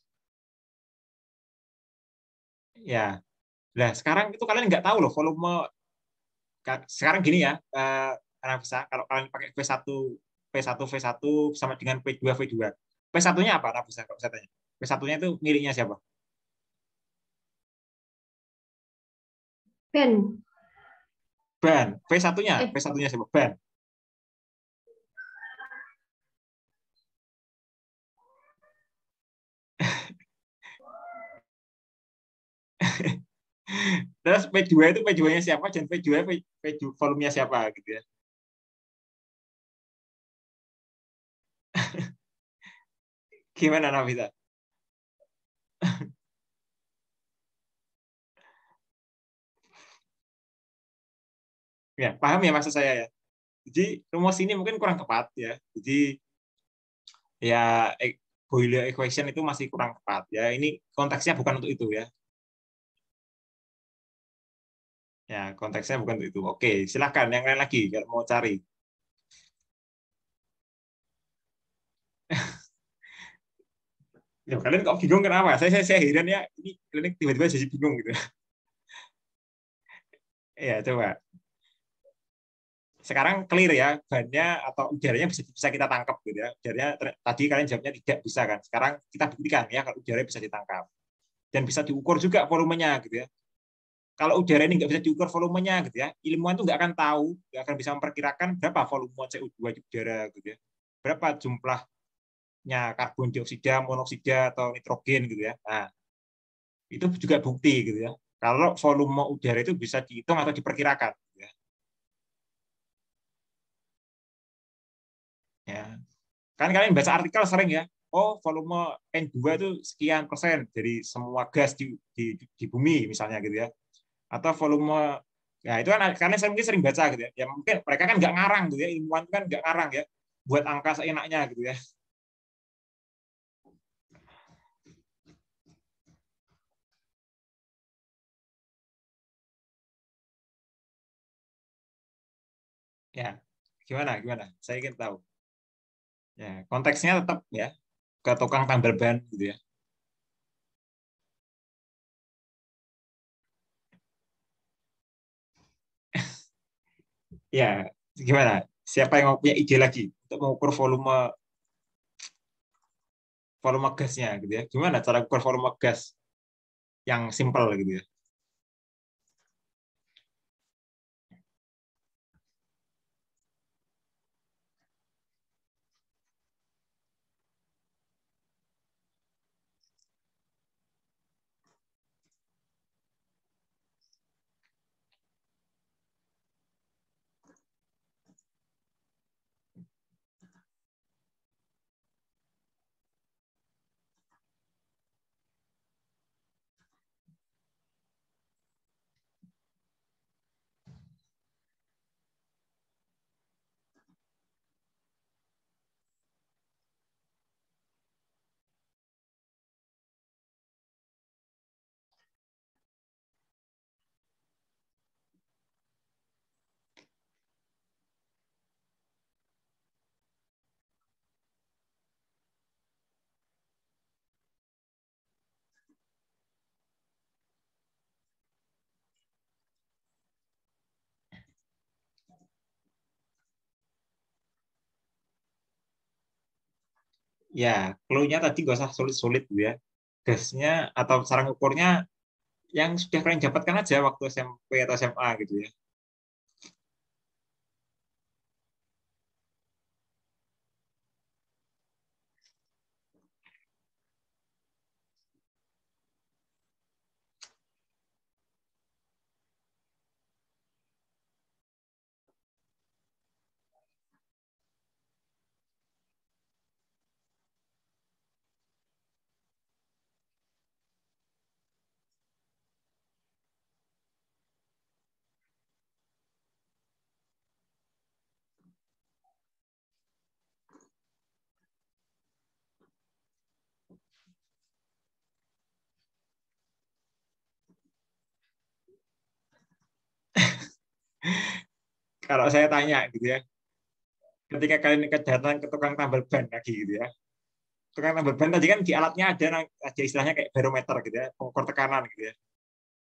Ya, nah sekarang itu kalian nggak tahu loh volume. Sekarang gini ya, Nafisa, kalau kalian pakai V1 sama dengan P2 V2. P1-nya apa Nafisa kalau saya tanya? P1-nya itu miliknya siapa? Ben. Ban. V1-nya siapa? Ban. Terus P2 itu P2-nya siapa dan P2 P2 volumenya siapa gitu ya. Gimana Nafisa? Ya, paham ya maksud saya ya. Jadi rumus ini mungkin kurang tepat ya. Jadi ya Boiler equation itu masih kurang tepat ya. Ini konteksnya bukan untuk itu ya. Ya, konteksnya bukan untuk itu. Oke, silakan yang lain lagi kalau mau cari. Ya, kalian kok bingung kenapa? Saya heran ya. Ini klinik tiba-tiba jadi bingung gitu. Ya, coba. Sekarang clear ya, bannya atau udaranya bisa kita tangkap gitu ya. Udaranya tadi kalian jawabnya tidak bisa kan. Sekarang kita buktikan ya kalau udara bisa ditangkap. Dan bisa diukur juga volumenya gitu ya. Kalau udara ini nggak bisa diukur volumenya gitu ya, ilmuwan itu nggak akan tahu, nggak akan bisa memperkirakan berapa volume CO2 di udara gitu ya. Berapa jumlahnya karbon dioksida, monoksida atau nitrogen gitu ya. Nah, itu juga bukti gitu ya. Kalau volume udara itu bisa dihitung atau diperkirakan gitu ya. Ya. Kan kalian baca artikel sering ya, oh volume N2 itu sekian persen dari semua gas di bumi misalnya gitu ya. Atau volume, ya itu kan kalian mungkin sering baca gitu ya. Ya mungkin mereka kan nggak ngarang gitu ya, ilmuwan kan nggak ngarang ya, buat angka seenaknya gitu ya. Ya, gimana? Saya ingin tahu. Ya, konteksnya tetap ya ke tukang tambal ban gitu ya. Ya, gimana? Siapa yang mau punya ide lagi untuk mengukur volume gasnya gitu ya? Gimana cara ukur volume gas yang simpel gitu ya? Ya, clue-nya tadi nggak usah sulit-sulit gitu ya. Gasnya atau cara ngukurnya yang sudah kalian dapatkan aja waktu SMP atau SMA gitu ya. Kalau saya tanya gitu ya, ketika kalian datang ke tukang tambal ban lagi gitu ya, tukang tambal ban tadi kan di alatnya ada istilahnya kayak barometer gitu ya, pengukur tekanan gitu ya,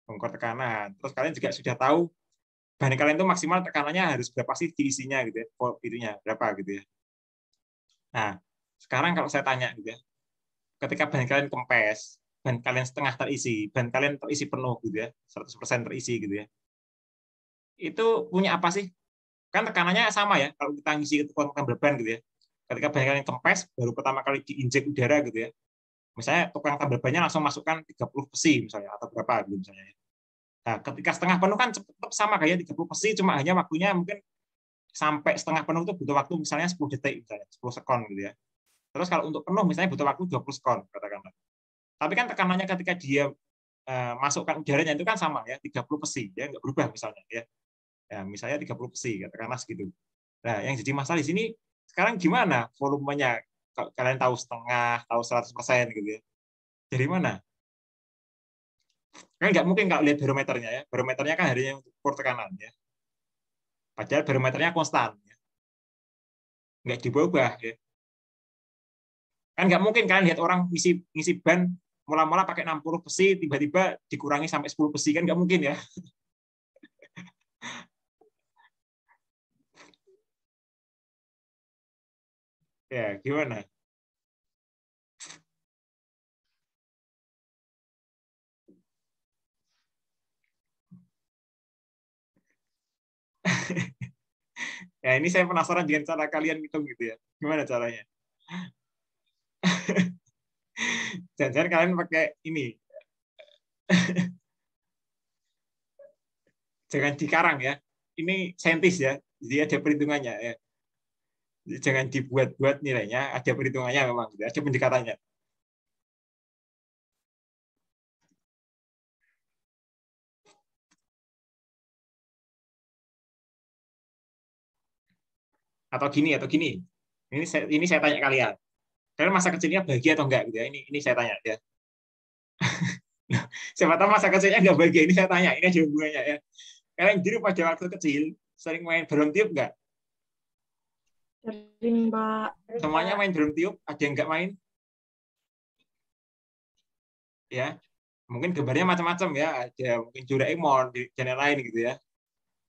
pengukur tekanan. Terus kalian juga sudah tahu ban kalian itu maksimal tekanannya harus berapa sih diisinya gitu ya, volt itunya berapa gitu ya. Nah, sekarang kalau saya tanya gitu ya, ketika ban kalian kempes, ban kalian setengah terisi, ban kalian terisi penuh gitu ya, 100% terisi gitu ya, itu punya apa sih? Kan tekanannya sama ya, kalau kita ngisi ke tukang tambal ban gitu ya. Ketika ban kalian kempes, baru pertama kali diinjek udara gitu ya. Misalnya tukang tambal bannya langsung masukkan 30 besi misalnya, atau berapa gitu misalnya. Nah, ketika setengah penuh kan tetap sama kayak 30 besi, cuma hanya waktunya mungkin sampai setengah penuh itu butuh waktu misalnya 10 detik, misalnya 10 sekon gitu ya. Terus kalau untuk penuh misalnya butuh waktu 20 sekon, katakanlah. Tapi kan tekanannya ketika dia masukkan udaranya itu kan sama ya, 30 besi, ya nggak berubah misalnya ya. Ya, misalnya 30 besi, katakanlah segitu. Nah, yang jadi masalah di sini sekarang gimana volumenya? Kalian tahu setengah, tahu 100% gitu ya. Dari mana? Kan nggak mungkin kalau lihat barometernya ya. Barometernya kan harinya untuk ukur tekanan ya. Padahal barometernya konstan ya. Nggak diubah ya. Kan nggak mungkin kalian lihat orang ngisi ban mula-mula pakai 60 besi, tiba-tiba dikurangi sampai 10 besi, kan nggak mungkin ya. Ya, gimana? Ya, ini saya penasaran dengan cara kalian hitung gitu ya. Gimana caranya? Jangan-jangan kalian pakai ini. Jangan dikarang ya. Ini saintis ya. Jadi ada perhitungannya ya. Jangan dibuat-buat nilainya, ada perhitungannya memang, ada pendekatannya. Atau gini. Ini saya tanya kalian. Kalian masa kecilnya bahagia atau enggak gitu ya? Ini saya tanya ya. Siapa tahu masa kecilnya enggak bahagia, ini saya tanya. Ini ada hubungannya ya. Kalian dulu pada waktu kecil sering main balon tiup enggak? Sering, Pak. Semuanya main balon tiup, ada yang enggak main? Ya. Mungkin gambarnya macam-macam ya, ada mungkin Doraemon dan lain gitu ya.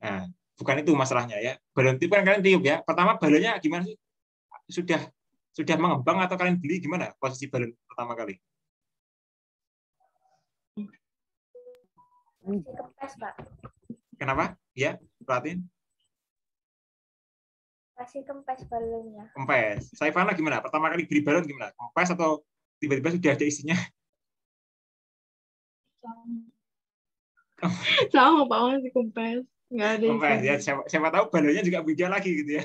Nah, bukan itu masalahnya ya. Balon tiup kan kalian tiup ya. Pertama balonnya gimana sih? Sudah mengembang atau kalian beli, gimana posisi balon pertama kali? Masih kempes, Pak. Kenapa? Ya, perhatiin. Masih kempes balonnya. Kempes. Saifana gimana? Pertama kali beli balon gimana? Kempes atau tiba-tiba sudah ada isinya? Sama, Pak, masih kempes. Nggak ada Kempes isinya. ya. Siapa tahu balonnya juga beda lagi gitu ya.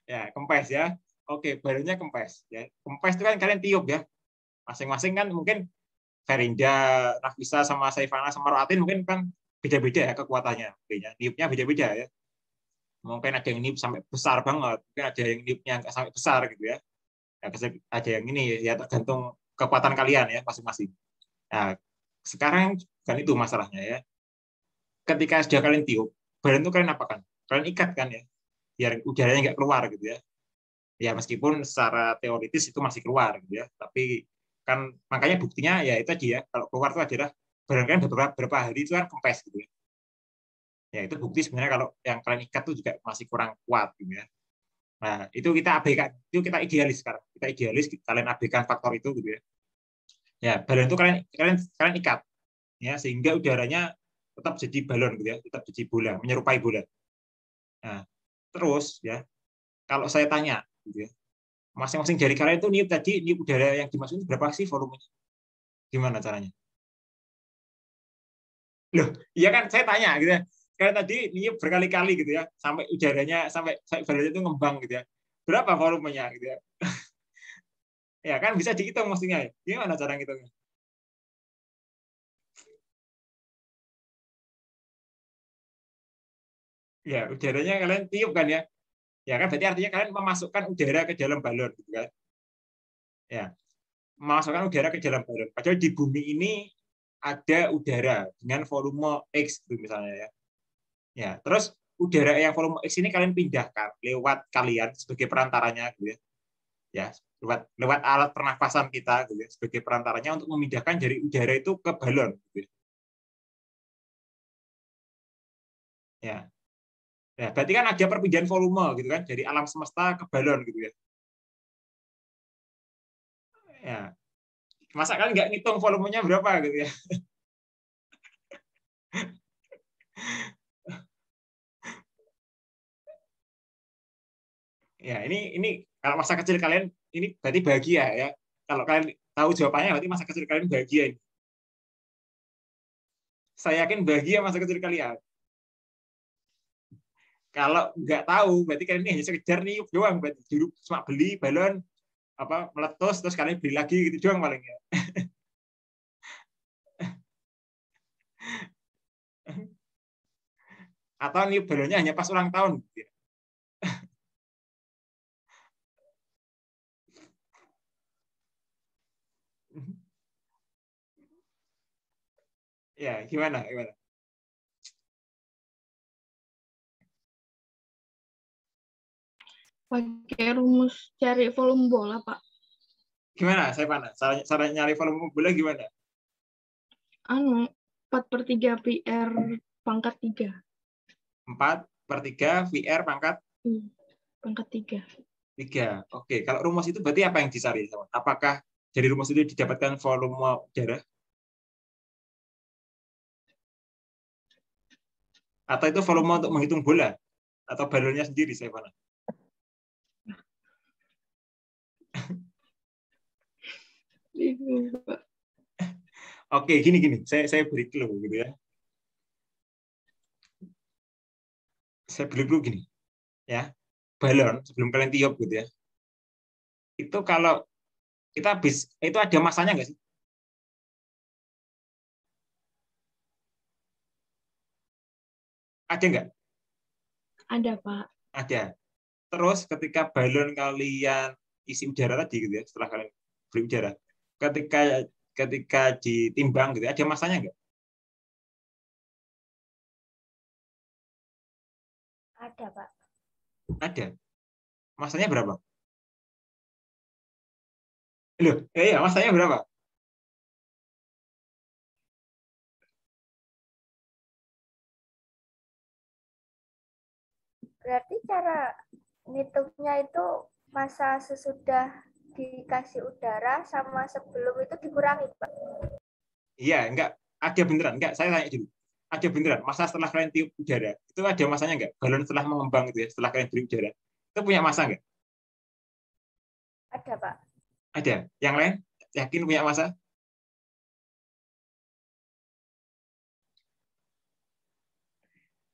Ya, kempes ya. Oke, balonnya kempes ya. Kempes itu kan kalian tiup ya. Masing-masing kan mungkin Ferinda, Nafisa sama Saifana sama Roatin mungkin kan beda-beda ya kekuatannya. Niupnya beda-beda ya. Mungkin ada yang niup sampai besar banget, mungkin ada yang niupnya nggak sampai besar gitu ya. Ada yang ini ya tergantung kekuatan kalian ya masing-masing. Nah, sekarang kan itu masalahnya ya. Ketika sudah kalian tiup, balon itu kalian apakan? Kalian ikat kan ya, biar udaranya nggak keluar gitu ya. Ya meskipun secara teoritis itu masih keluar gitu ya, tapi kan makanya buktinya ya itu aja ya. Kalau keluar itu adalah balon kalian beberapa hari itu kan kempes gitu ya. Ya itu bukti sebenarnya kalau yang kalian ikat itu juga masih kurang kuat gitu ya. Nah, itu kita abaikan, itu kita idealis sekarang. Kita idealis, kalian abaikan faktor itu gitu ya. Ya, balon itu kalian ikat ya, sehingga udaranya tetap jadi balon gitu ya, tetap jadi bola, menyerupai bola. Nah, terus ya, kalau saya tanya gitu ya, masing-masing dari kalian itu niup udara yang dimasukin berapa sih volumenya? Gimana caranya? Loh, iya kan saya tanya gitu ya. Kalian tadi niup berkali-kali gitu ya, sampai udaranya sampai balonnya itu ngembang gitu ya. Berapa volumenya gitu ya? Ya kan bisa dihitung maksudnya. Gimana cara ngitungnya? Ya, udaranya kalian tiup kan ya. Ya kan berarti artinya kalian memasukkan udara ke dalam balon gitu kan. Ya, memasukkan udara ke dalam balon. Padahal di bumi ini ada udara dengan volume X gitu misalnya ya. Ya, terus udara yang volume X ini kalian pindahkan lewat kalian sebagai perantaranya gitu ya. Ya, lewat alat pernafasan kita gitu ya, sebagai perantaranya untuk memindahkan dari udara itu ke balon gitu ya. Ya. Ya, berarti kan ada perpindahan volume gitu kan dari alam semesta ke balon gitu ya. Ya. Masa kalian nggak ngitung volumenya berapa gitu ya? Ya, ini kalau masa kecil kalian ini berarti bahagia ya. Kalau kalian tahu jawabannya berarti masa kecil kalian bahagia. Saya yakin bahagia masa kecil kalian. Kalau nggak tahu berarti kalian ini hanya sekedar nih doang, berarti dulu cuma beli balon apa meletus terus kalian beli lagi gitu doang paling ya. Atau nih balonnya hanya pas ulang tahun gitu ya. Ya, gimana? Pakai rumus cari volume bola, Pak. Gimana? Saya mana? Cara nyari volume bola gimana? 4/3 PR pangkat 3. 4/3 VR pangkat? Pangkat 3. 3. Oke, kalau rumus itu berarti apa yang dicari? Apakah dari rumus itu didapatkan volume udara? Atau itu volume untuk menghitung bola? Atau balonnya sendiri, saya mana? Oke, gini. Saya beri clue gitu ya. Saya beri clue gini. Ya. Balon sebelum kalian tiup gitu ya. Itu kalau kita itu ada masanya nggak sih? Ada nggak? Ada, Pak. Ada. Terus ketika balon kalian isi udara tadi gitu ya, setelah kalian beri udara, ketika ditimbang gitu, ada masanya nggak? Ada, Pak. Ada. Masanya berapa? Loh, iya, masanya berapa? Berarti cara ngitungnya itu masa sesudah dikasih udara sama sebelum itu dikurangi, Pak? Iya, enggak. Ada beneran. Enggak, saya tanya dulu. Ada beneran. Masa setelah kalian tiup udara, itu ada masanya enggak? Balon setelah mengembang itu ya, setelah kalian beri udara, itu punya masa enggak? Ada, Pak. Ada. Yang lain? Yakin punya masa?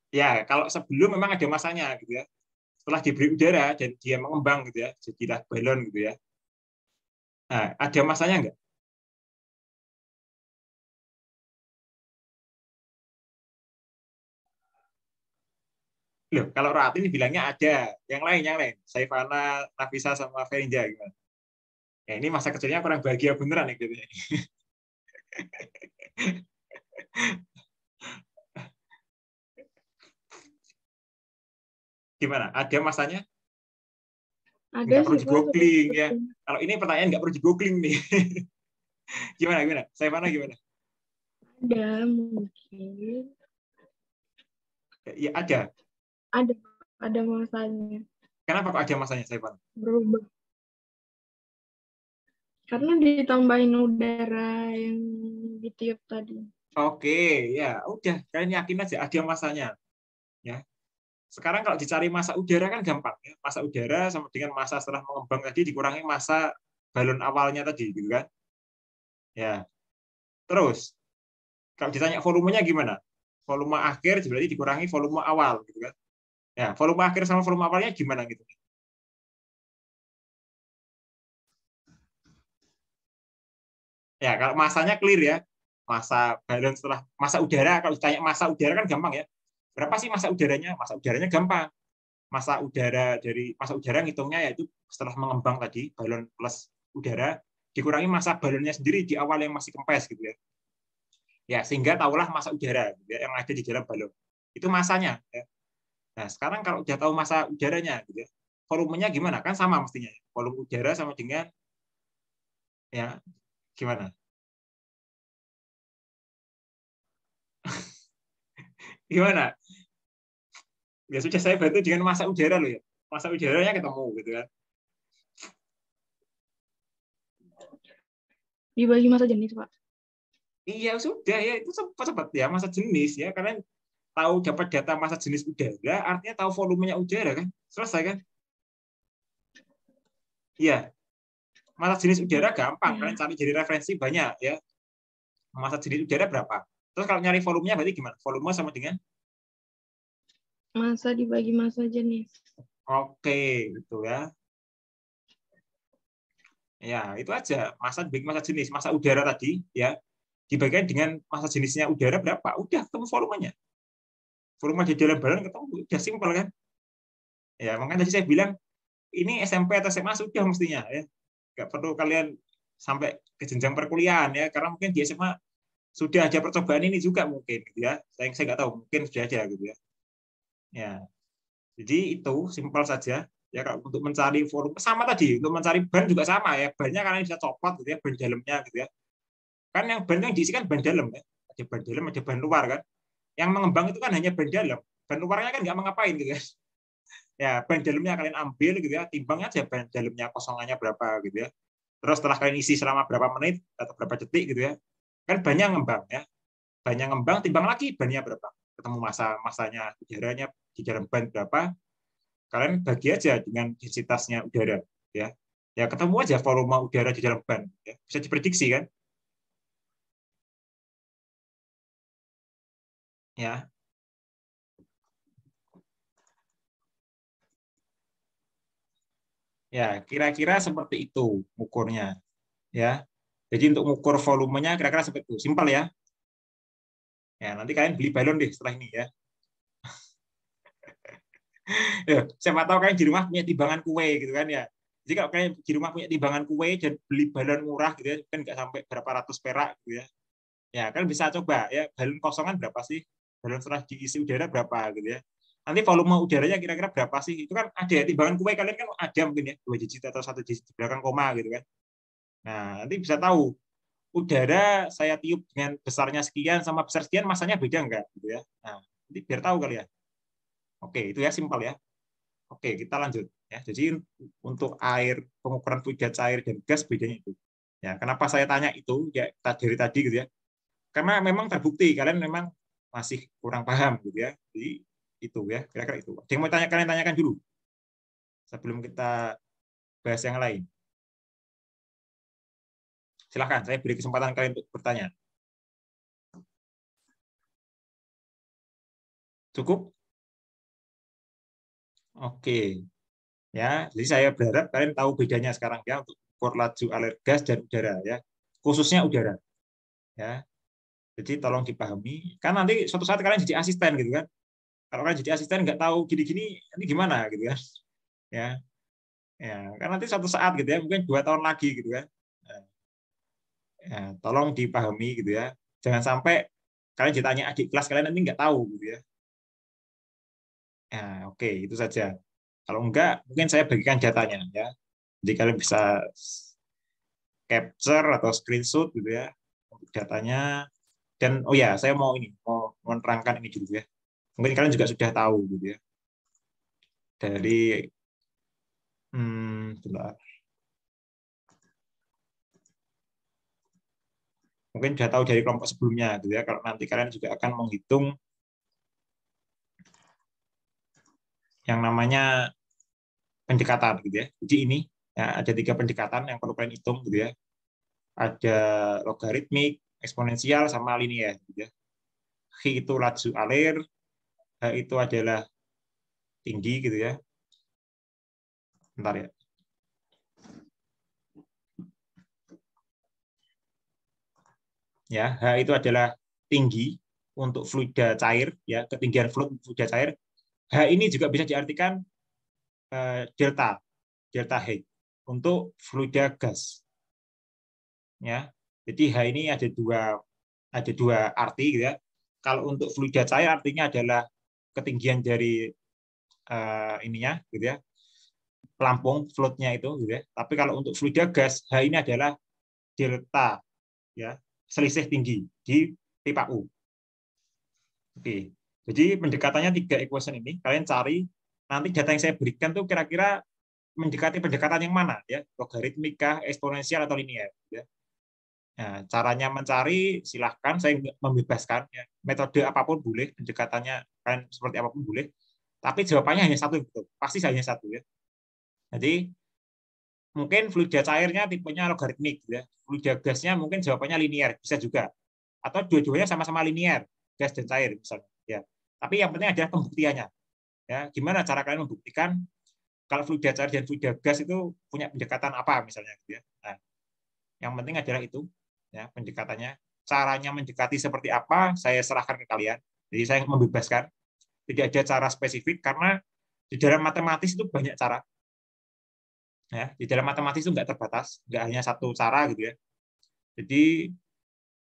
Ya, kalau sebelum memang ada masanya gitu ya. Setelah diberi udara dan dia mengembang gitu ya, jadilah balon gitu ya. Nah, ada masanya enggak? Loh, kalau Raat ini bilangnya ada. Yang lain. Saifana, Nafisa, sama Ferinja gimana? Ya, ini masa kecilnya kurang bahagia beneran nih gitu. Gimana? Ada masanya? Ada nggak perlu sih, Pak. di-googling ya. Kalau ini pertanyaan nggak perlu di-googling nih. Gimana? Saya mana gimana? Ada mungkin. Ya ada. Ada masanya. Kenapa kok ada masanya, Saifan? Berubah. Karena ditambahin udara yang ditiup tadi. Oke, ya udah, kalian yakin aja ada masanya. Ya. Sekarang kalau dicari massa udara kan gampang. Ya. Massa udara sama dengan massa setelah mengembang tadi dikurangi massa balon awalnya tadi, gitu kan? Ya. Terus, kalau ditanya volumenya gimana? Volume akhir berarti dikurangi volume awal, gitu kan? Ya, volume akhir sama volume awalnya gimana gitu? Ya, kalau massanya clear ya. Massa balon setelah massa udara, kalau ditanya massa udara kan gampang ya. Berapa sih massa udaranya? Massa udaranya gampang. Massa udara dari massa udara ngitungnya yaitu setelah mengembang tadi balon plus udara dikurangi massa balonnya sendiri di awal yang masih kempes gitu ya. Ya, sehingga tahulah massa udara gitu ya, yang ada di dalam balon. Itu massanya ya. Nah, sekarang kalau udah tahu massa udaranya gitu ya, volumenya gimana? Kan sama mestinya. Volume udara sama dengan ya gimana? Gimana? Ya sudah saya bantu dengan massa udara loh ya. Massa udaranya ketemu gitu kan. Dibagi massa jenis, Pak. Iya sudah ya, itu cepat ya massa jenis ya. Kalian tahu dapat data massa jenis udara, artinya tahu volumenya udara kan. Selesai kan? Iya. Massa jenis udara gampang, kalian cari jadi referensi banyak ya. Massa jenis udara berapa? Terus kalau nyari volumenya berarti gimana? Volume sama dengan massa dibagi massa jenis. Oke, itu ya. Ya, itu aja. Massa dibagi massa jenis. Massa udara tadi ya dibagikan dengan massa jenisnya udara berapa? Udah ketemu volumenya. Volume di dalam balon ketemu, udah simpel kan? Ya, makanya tadi saya bilang ini SMP atau SMA sudah mestinya ya. Nggak perlu kalian sampai ke jenjang perkuliahan ya, karena mungkin di SMA sudah ada percobaan ini juga mungkin gitu ya. Saya nggak tahu, mungkin sudah ada gitu ya. Ya. Jadi itu simpel saja ya, kalau untuk mencari volume sama tadi, untuk mencari ban juga sama ya. Bannya kalian bisa copot gitu ya, ban dalamnya gitu ya. Kan yang ban yang diisi kan ban dalam ya. Ada ban dalam, ada ban luar kan. Yang mengembang itu kan hanya ban dalam. Ban luarnya kan nggak mengapain gitu ya. Ya, ban dalamnya kalian ambil gitu ya, timbang aja ban dalamnya kosongannya berapa gitu ya. Terus setelah kalian isi selama berapa menit atau berapa detik gitu ya. Kan bannya ngembang ya. Bannya ngembang, timbang lagi bannya berapa. Ketemu masanya udaranya di dalam ban berapa, kalian bagi aja dengan densitasnya udara ya. Ya ketemu aja volume udara di dalam ban ya. Bisa diprediksi kan? Ya. Ya, kira-kira seperti itu ukurnya ya. Jadi untuk mengukur volumenya kira-kira seperti itu. Simpel ya. Ya, nanti kalian beli balon deh setelah ini ya. Ya, siapa tahu kalian di rumah punya timbangan kue gitu kan ya. Jadi kalau kalian di rumah punya timbangan kue dan beli balon murah gitu ya, kan nggak sampai berapa ratus perak gitu ya. Ya, kan bisa coba ya, balon kosongan berapa sih? Balon setelah diisi udara berapa gitu ya. Nanti volume udaranya kira-kira berapa sih? Itu kan ada ya, timbangan kue kalian kan ada mungkin ya, 2 digit atau 1 digit di belakang koma gitu kan. Nah, nanti bisa tahu udara saya tiup dengan besarnya sekian sama besar sekian, masanya beda enggak gitu ya. Nah, nanti biar tahu kali ya. Oke, itu ya simpel ya. Oke, kita lanjut ya. Jadi untuk air, pengukuran fluid gas, cair dan gas bedanya itu. Ya, kenapa saya tanya itu ya dari tadi gitu ya? Karena memang terbukti kalian memang masih kurang paham gitu ya. Jadi itu ya, kira-kira itu. Ada yang mau tanya, kalian tanyakan dulu sebelum kita bahas yang lain. Silakan, saya beri kesempatan kalian untuk bertanya. Cukup? Oke. Ya, jadi saya berharap kalian tahu bedanya sekarang ya untuk ukur laju alir gas dan udara ya. Khususnya udara. Ya. Jadi tolong dipahami. Kan nanti suatu saat kalian jadi asisten gitu kan. Kalau kalian jadi asisten nggak tahu gini-gini, nanti gimana gitu kan. Ya. Ya, kan nanti suatu saat gitu ya, mungkin 2 tahun lagi gitu kan. Ya, tolong dipahami gitu ya. Jangan sampai kalian ditanya adik kelas kalian nanti nggak tahu gitu ya. Ya, oke, itu saja. Kalau enggak, mungkin saya bagikan datanya ya. Jadi kalian bisa capture atau screenshot gitu ya untuk datanya. Dan oh ya, saya mau menerangkan ini dulu ya. Mungkin kalian juga sudah tahu gitu ya. Dari Bentar. Mungkin sudah tahu dari kelompok sebelumnya, gitu ya. Kalau nanti kalian juga akan menghitung yang namanya pendekatan, gitu ya. Jadi ini ya, ada 3 pendekatan yang perlu kalian hitung, gitu ya. Ada logaritmik, eksponensial, sama linear, gitu ya. H itu laju alir, H itu adalah tinggi, gitu ya. Bentar ya. Ya, H itu adalah tinggi untuk fluida cair, ya, ketinggian fluida cair. H ini juga bisa diartikan delta H untuk fluida gas. Ya, jadi H ini ada dua arti, gitu ya. Kalau untuk fluida cair artinya adalah ketinggian dari ininya, gitu ya, pelampung floatnya itu, gitu ya. Tapi kalau untuk fluida gas, H ini adalah delta, ya, selisih tinggi di pipa U. Oke, jadi pendekatannya 3 equation ini, kalian cari nanti data yang saya berikan tuh kira-kira mendekati pendekatan yang mana, ya, logaritmika, eksponensial atau linear, ya. Nah, caranya mencari silahkan, saya membebaskan, ya. Metode apapun boleh, pendekatannya kalian seperti apapun boleh, tapi jawabannya hanya satu, betul, pasti hanya satu, ya. Jadi mungkin fluida cairnya tipenya logaritmik, ya. Fluida gasnya mungkin jawabannya linear, bisa juga, atau dua-duanya sama-sama linear, gas dan cair misalnya, ya. Tapi yang penting adalah pembuktiannya, ya. Gimana cara kalian membuktikan kalau fluida cair dan fluida gas itu punya pendekatan apa misalnya, gitu ya. Nah, yang penting adalah itu, ya, pendekatannya. Caranya mendekati seperti apa saya serahkan ke kalian. Jadi saya membebaskan, tidak ada cara spesifik karena di dalam matematis itu banyak cara. Ya, di dalam matematis itu nggak terbatas, nggak hanya satu cara, gitu ya. Jadi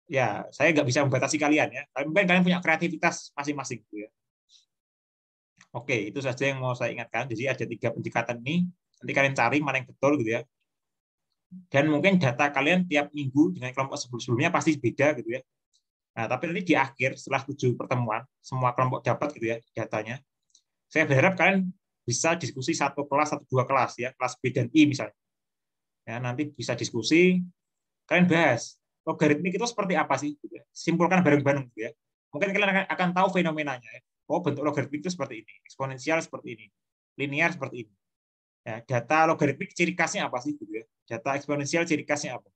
ya saya nggak bisa membatasi kalian, ya. Mungkin kalian punya kreativitas masing-masing, gitu ya. Oke, itu saja yang mau saya ingatkan. Jadi ada 3 pendekatan ini, nanti kalian cari mana yang betul, gitu ya. Dan mungkin data kalian tiap minggu dengan kelompok sebelumnya pasti beda, gitu ya. Nah, tapi nanti di akhir setelah 7 pertemuan, semua kelompok dapat, gitu ya, datanya. Saya berharap kalian bisa diskusi 1 kelas atau 2 kelas, ya, kelas B dan I misalnya. Ya, nanti bisa diskusi, kalian bahas logaritmik itu seperti apa sih, gitu ya. Simpulkan bareng-bareng, gitu ya. Mungkin kalian akan tahu fenomenanya, ya. Oh, bentuk logaritmik itu seperti ini, eksponensial seperti ini, linear seperti ini. Ya, data logaritmik ciri khasnya apa sih, gitu ya. Data eksponensial ciri khasnya apa?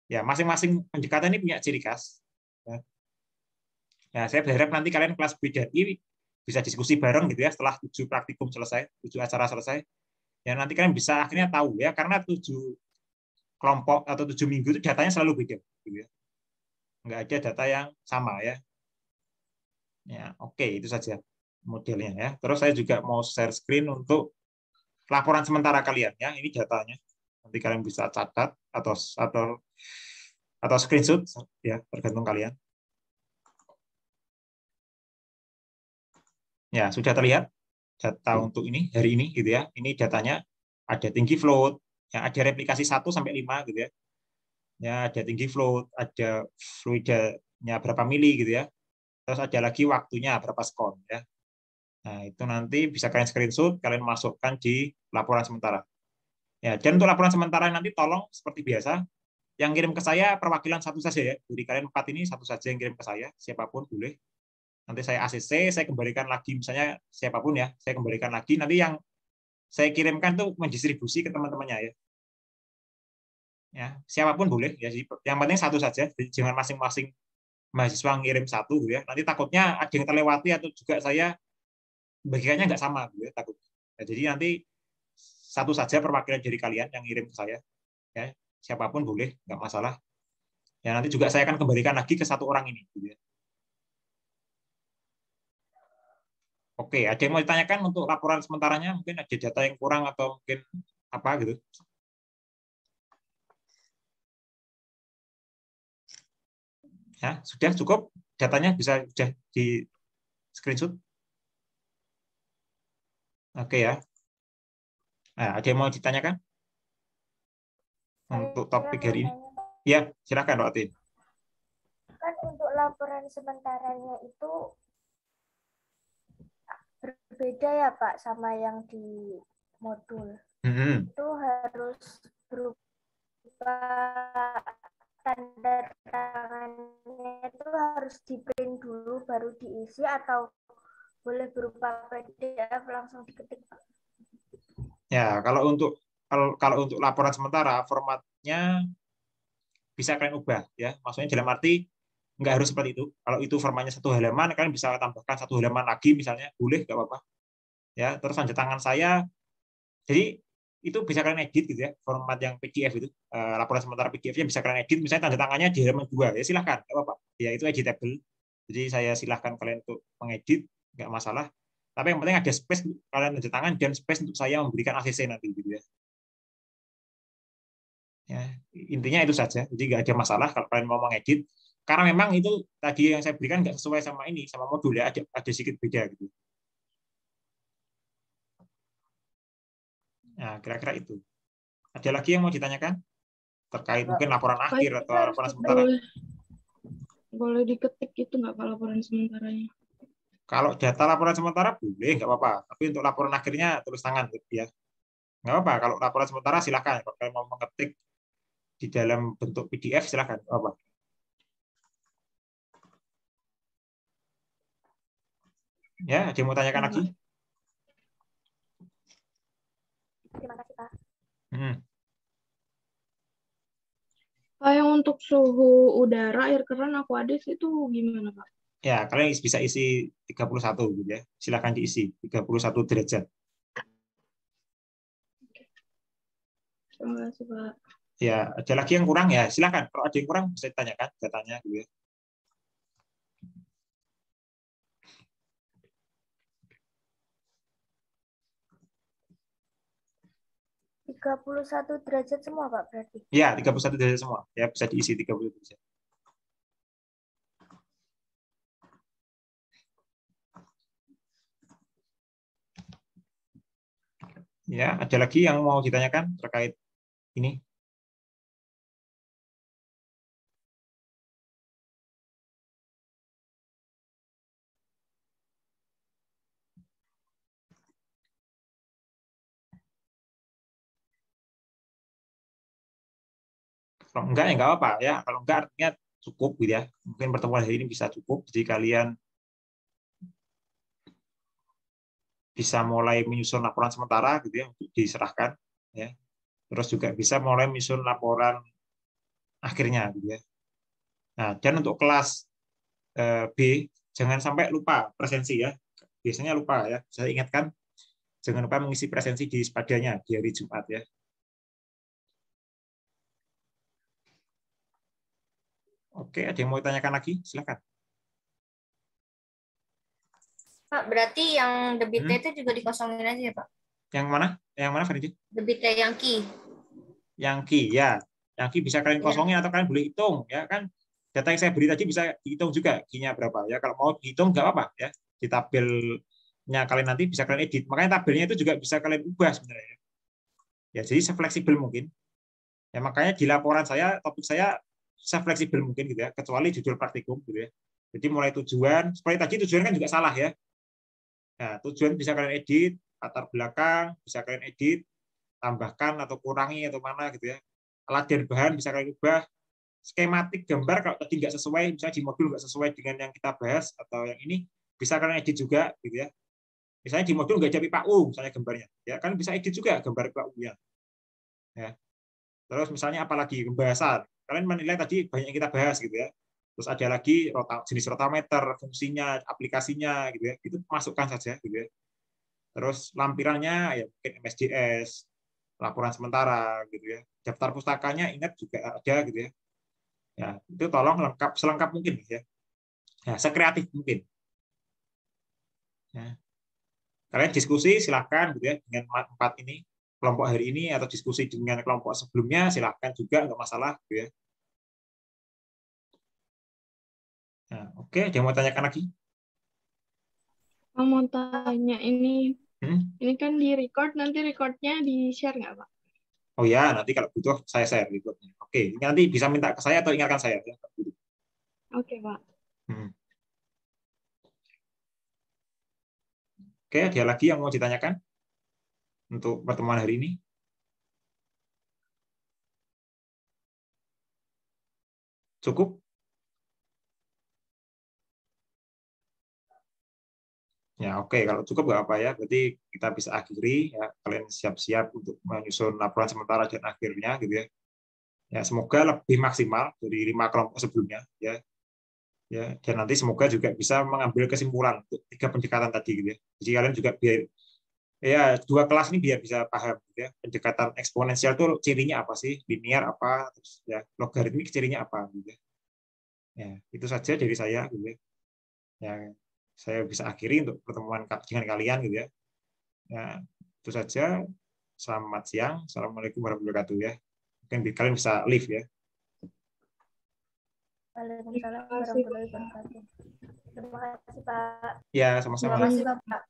Ya, masing-masing pendekatan ini punya ciri khas. Ya. Nah, saya berharap nanti kalian kelas B dan I bisa diskusi bareng, gitu ya, setelah 7 praktikum selesai, 7 acara selesai. Ya, nanti kalian bisa akhirnya tahu, ya, karena 7 kelompok atau 7 minggu itu datanya selalu beda, gitu ya. Nggak ada data yang sama, ya. Ya, oke, itu saja modelnya, ya. Terus saya juga mau share screen untuk laporan sementara kalian, ya. Ini datanya. Nanti kalian bisa catat atau screenshot, ya, tergantung kalian. Ya, sudah terlihat data untuk ini hari ini, gitu ya. Ini datanya ada tinggi float, ya, ada replikasi 1 sampai 5, gitu ya. Ya, ada tinggi float, ada fluidanya berapa mili, gitu ya. Terus ada lagi waktunya berapa sekon, ya. Nah, itu nanti bisa kalian screenshot, kalian masukkan di laporan sementara. Ya, dan untuk laporan sementara nanti tolong seperti biasa, yang kirim ke saya perwakilan satu saja, ya. Jadi kalian 4 ini satu saja yang kirim ke saya, siapapun boleh. Nanti saya ACC, saya kembalikan lagi, misalnya siapapun, ya, saya kembalikan lagi. Nanti yang saya kirimkan tuh mendistribusi ke teman-temannya, ya. Ya, siapapun boleh, ya. Yang penting satu saja, jadi jangan masing-masing mahasiswa ngirim satu, ya. Nanti takutnya ada yang terlewati atau juga saya bagiannya nggak sama, ya, takut. Ya, jadi nanti satu saja perwakilan dari kalian yang ngirim ke saya, ya. Siapapun boleh, nggak masalah. Ya, nanti juga saya akan kembalikan lagi ke 1 orang ini, gitu ya. Oke, ada yang mau ditanyakan untuk laporan sementaranya? Mungkin ada data yang kurang atau mungkin apa gitu? Ya, sudah cukup datanya, bisa sudah di screenshot. Oke, ya. Nah, ada yang mau ditanyakan untuk topik hari ini? Ya, silakan, Pak Tin. Kan untuk laporan sementaranya itu berbeda, ya Pak, sama yang di modul. itu harus berupa tanda tangannya itu harus di-print dulu baru diisi atau boleh berupa PDF langsung diketik, Pak? Ya, kalau untuk laporan sementara formatnya bisa kalian ubah ya. Maksudnya dalam arti nggak harus seperti itu. Kalau itu formatnya 1 halaman, kalian bisa tambahkan 1 halaman lagi misalnya, boleh nggak apa-apa. Ya, terus tanda tangan saya. Jadi itu bisa kalian edit gitu ya, format yang PDF itu, laporan sementara PDF-nya bisa kalian edit, misalnya tanda tangannya di halaman 2, ya silahkan, nggak apa-apa. Ya itu editable. Jadi saya silahkan kalian untuk mengedit, nggak masalah. Tapi yang penting ada space untuk kalian tanda tangan dan space untuk saya memberikan ACC nanti gitu ya. Ya, intinya itu saja. Jadi nggak ada masalah kalau kalian mau mengedit. Karena memang itu tadi yang saya berikan nggak sesuai sama ini, sama modul ya, ada sedikit beda gitu. Nah, kira-kira itu. Ada lagi yang mau ditanyakan? Terkait mungkin laporan akhir atau laporan sementara? Boleh diketik itu nggak Pak laporan sementaranya? Kalau data laporan sementara boleh, nggak apa-apa. Tapi untuk laporan akhirnya tulis tangan ya. Nggak apa-apa. Kalau laporan sementara silakan. Kalau kalian mau mengetik di dalam bentuk PDF silakan. Nggak apa-apa. Ya, ada yang mau tanyakan lagi? Terima kasih, Pak. Pak, yang untuk suhu udara air keran Aquadis itu gimana, Pak? Ya, kalian bisa isi 31 gitu ya. Silakan diisi 31 derajat. Terima kasih, Pak. Ya, ada lagi yang kurang ya, silakan. Kalau ada yang kurang bisa ditanyakan datanya gitu ya. (31 derajat semua, Pak, berarti? Ya, 31 derajat semua. Ya, bisa diisi 31 derajat. Ya, ada lagi yang mau ditanyakan terkait ini? Kalau enggak ya enggak apa-apa ya. Kalau enggak artinya cukup gitu ya. Mungkin pertemuan hari ini bisa cukup. Jadi kalian bisa mulai menyusun laporan sementara gitu ya untuk diserahkan ya. Terus juga bisa mulai menyusun laporan akhirnya gitu ya. Nah, dan untuk kelas B jangan sampai lupa presensi ya. Biasanya lupa ya. Saya ingatkan jangan lupa mengisi presensi di sepadanya di hari Jumat ya. Oke, ada yang mau ditanyakan lagi? Silakan. Pak, berarti yang debitnya itu juga dikosongin aja ya, Pak? Yang mana? Yang mana, Ferdi? Debitnya yang key. Yang key, ya. Yang key bisa kalian kosongin atau kalian boleh hitung. Ya kan, data yang saya beri tadi bisa dihitung juga key-nya berapa. Ya, kalau mau dihitung nggak apa-apa. Ya. Di tabelnya kalian nanti bisa kalian edit. Makanya tabelnya itu juga bisa kalian ubah sebenarnya. Ya, jadi se-fleksibel mungkin. Ya, makanya di laporan saya, topik saya se-fleksibel mungkin gitu ya, kecuali judul praktikum gitu ya. Jadi mulai tujuan, seperti tadi tujuan kan juga salah ya. Nah, tujuan bisa kalian edit, latar belakang bisa kalian edit, tambahkan atau kurangi atau mana gitu ya. Alat dan bahan bisa kalian ubah. Skematik gambar kalau tadi nggak sesuai, misalnya di modul nggak sesuai dengan yang kita bahas atau yang ini, bisa kalian edit juga gitu ya. Misalnya di modul nggak ada pipa U, misalnya gambarnya, ya kan bisa edit juga gambar pipa U-nya. Ya. Terus misalnya apalagi pembahasan, kalian menilai tadi banyak yang kita bahas gitu ya. Terus ada lagi jenis rotameter, fungsinya, aplikasinya gitu ya. Itu masukkan saja gitu ya. Terus lampirannya ya mungkin MSDS, laporan sementara gitu ya. Daftar pustakanya ingat juga ada gitu ya. Ya, itu tolong lengkap selengkap mungkin ya. Ya, sekreatif mungkin. Ya. Kalian diskusi silakan gitu ya dengan 4 ini, kelompok hari ini atau diskusi dengan kelompok sebelumnya silakan juga, nggak masalah gitu ya. Nah, oke, ada yang mau tanyakan lagi? Mau tanya ini kan di record, nanti recordnya di share nggak Pak? Oh ya, nanti kalau butuh saya share recordnya. Oke, nanti bisa minta ke saya atau ingatkan saya ya. Oke Pak. Oke, ada lagi yang mau ditanyakan untuk pertemuan hari ini? Cukup? Ya, oke. Kalau cukup nggak apa ya. Berarti kita bisa akhiri. Ya, kalian siap-siap untuk menyusun laporan sementara dan akhirnya, gitu ya. Ya, semoga lebih maksimal dari 5 kelompok sebelumnya. Ya, ya. Dan nanti semoga juga bisa mengambil kesimpulan untuk 3 pendekatan tadi, gitu ya. Jadi kalian juga biar ya 2 kelas ini biar bisa paham, gitu ya. Pendekatan eksponensial itu cirinya apa sih? Linear apa? Terus ya logaritmik cirinya apa, gitu ya. Ya, itu saja dari saya, gitu ya. Ya, saya bisa akhiri untuk pertemuan dengan kalian, gitu ya. Ya, itu saja. Selamat siang. Assalamualaikum warahmatullahi wabarakatuh ya. Mungkin kalian bisa leave ya. Waalaikumsalam warahmatullahi wabarakatuh. Terima kasih Pak. Ya, sama-sama. Terima kasih Pak.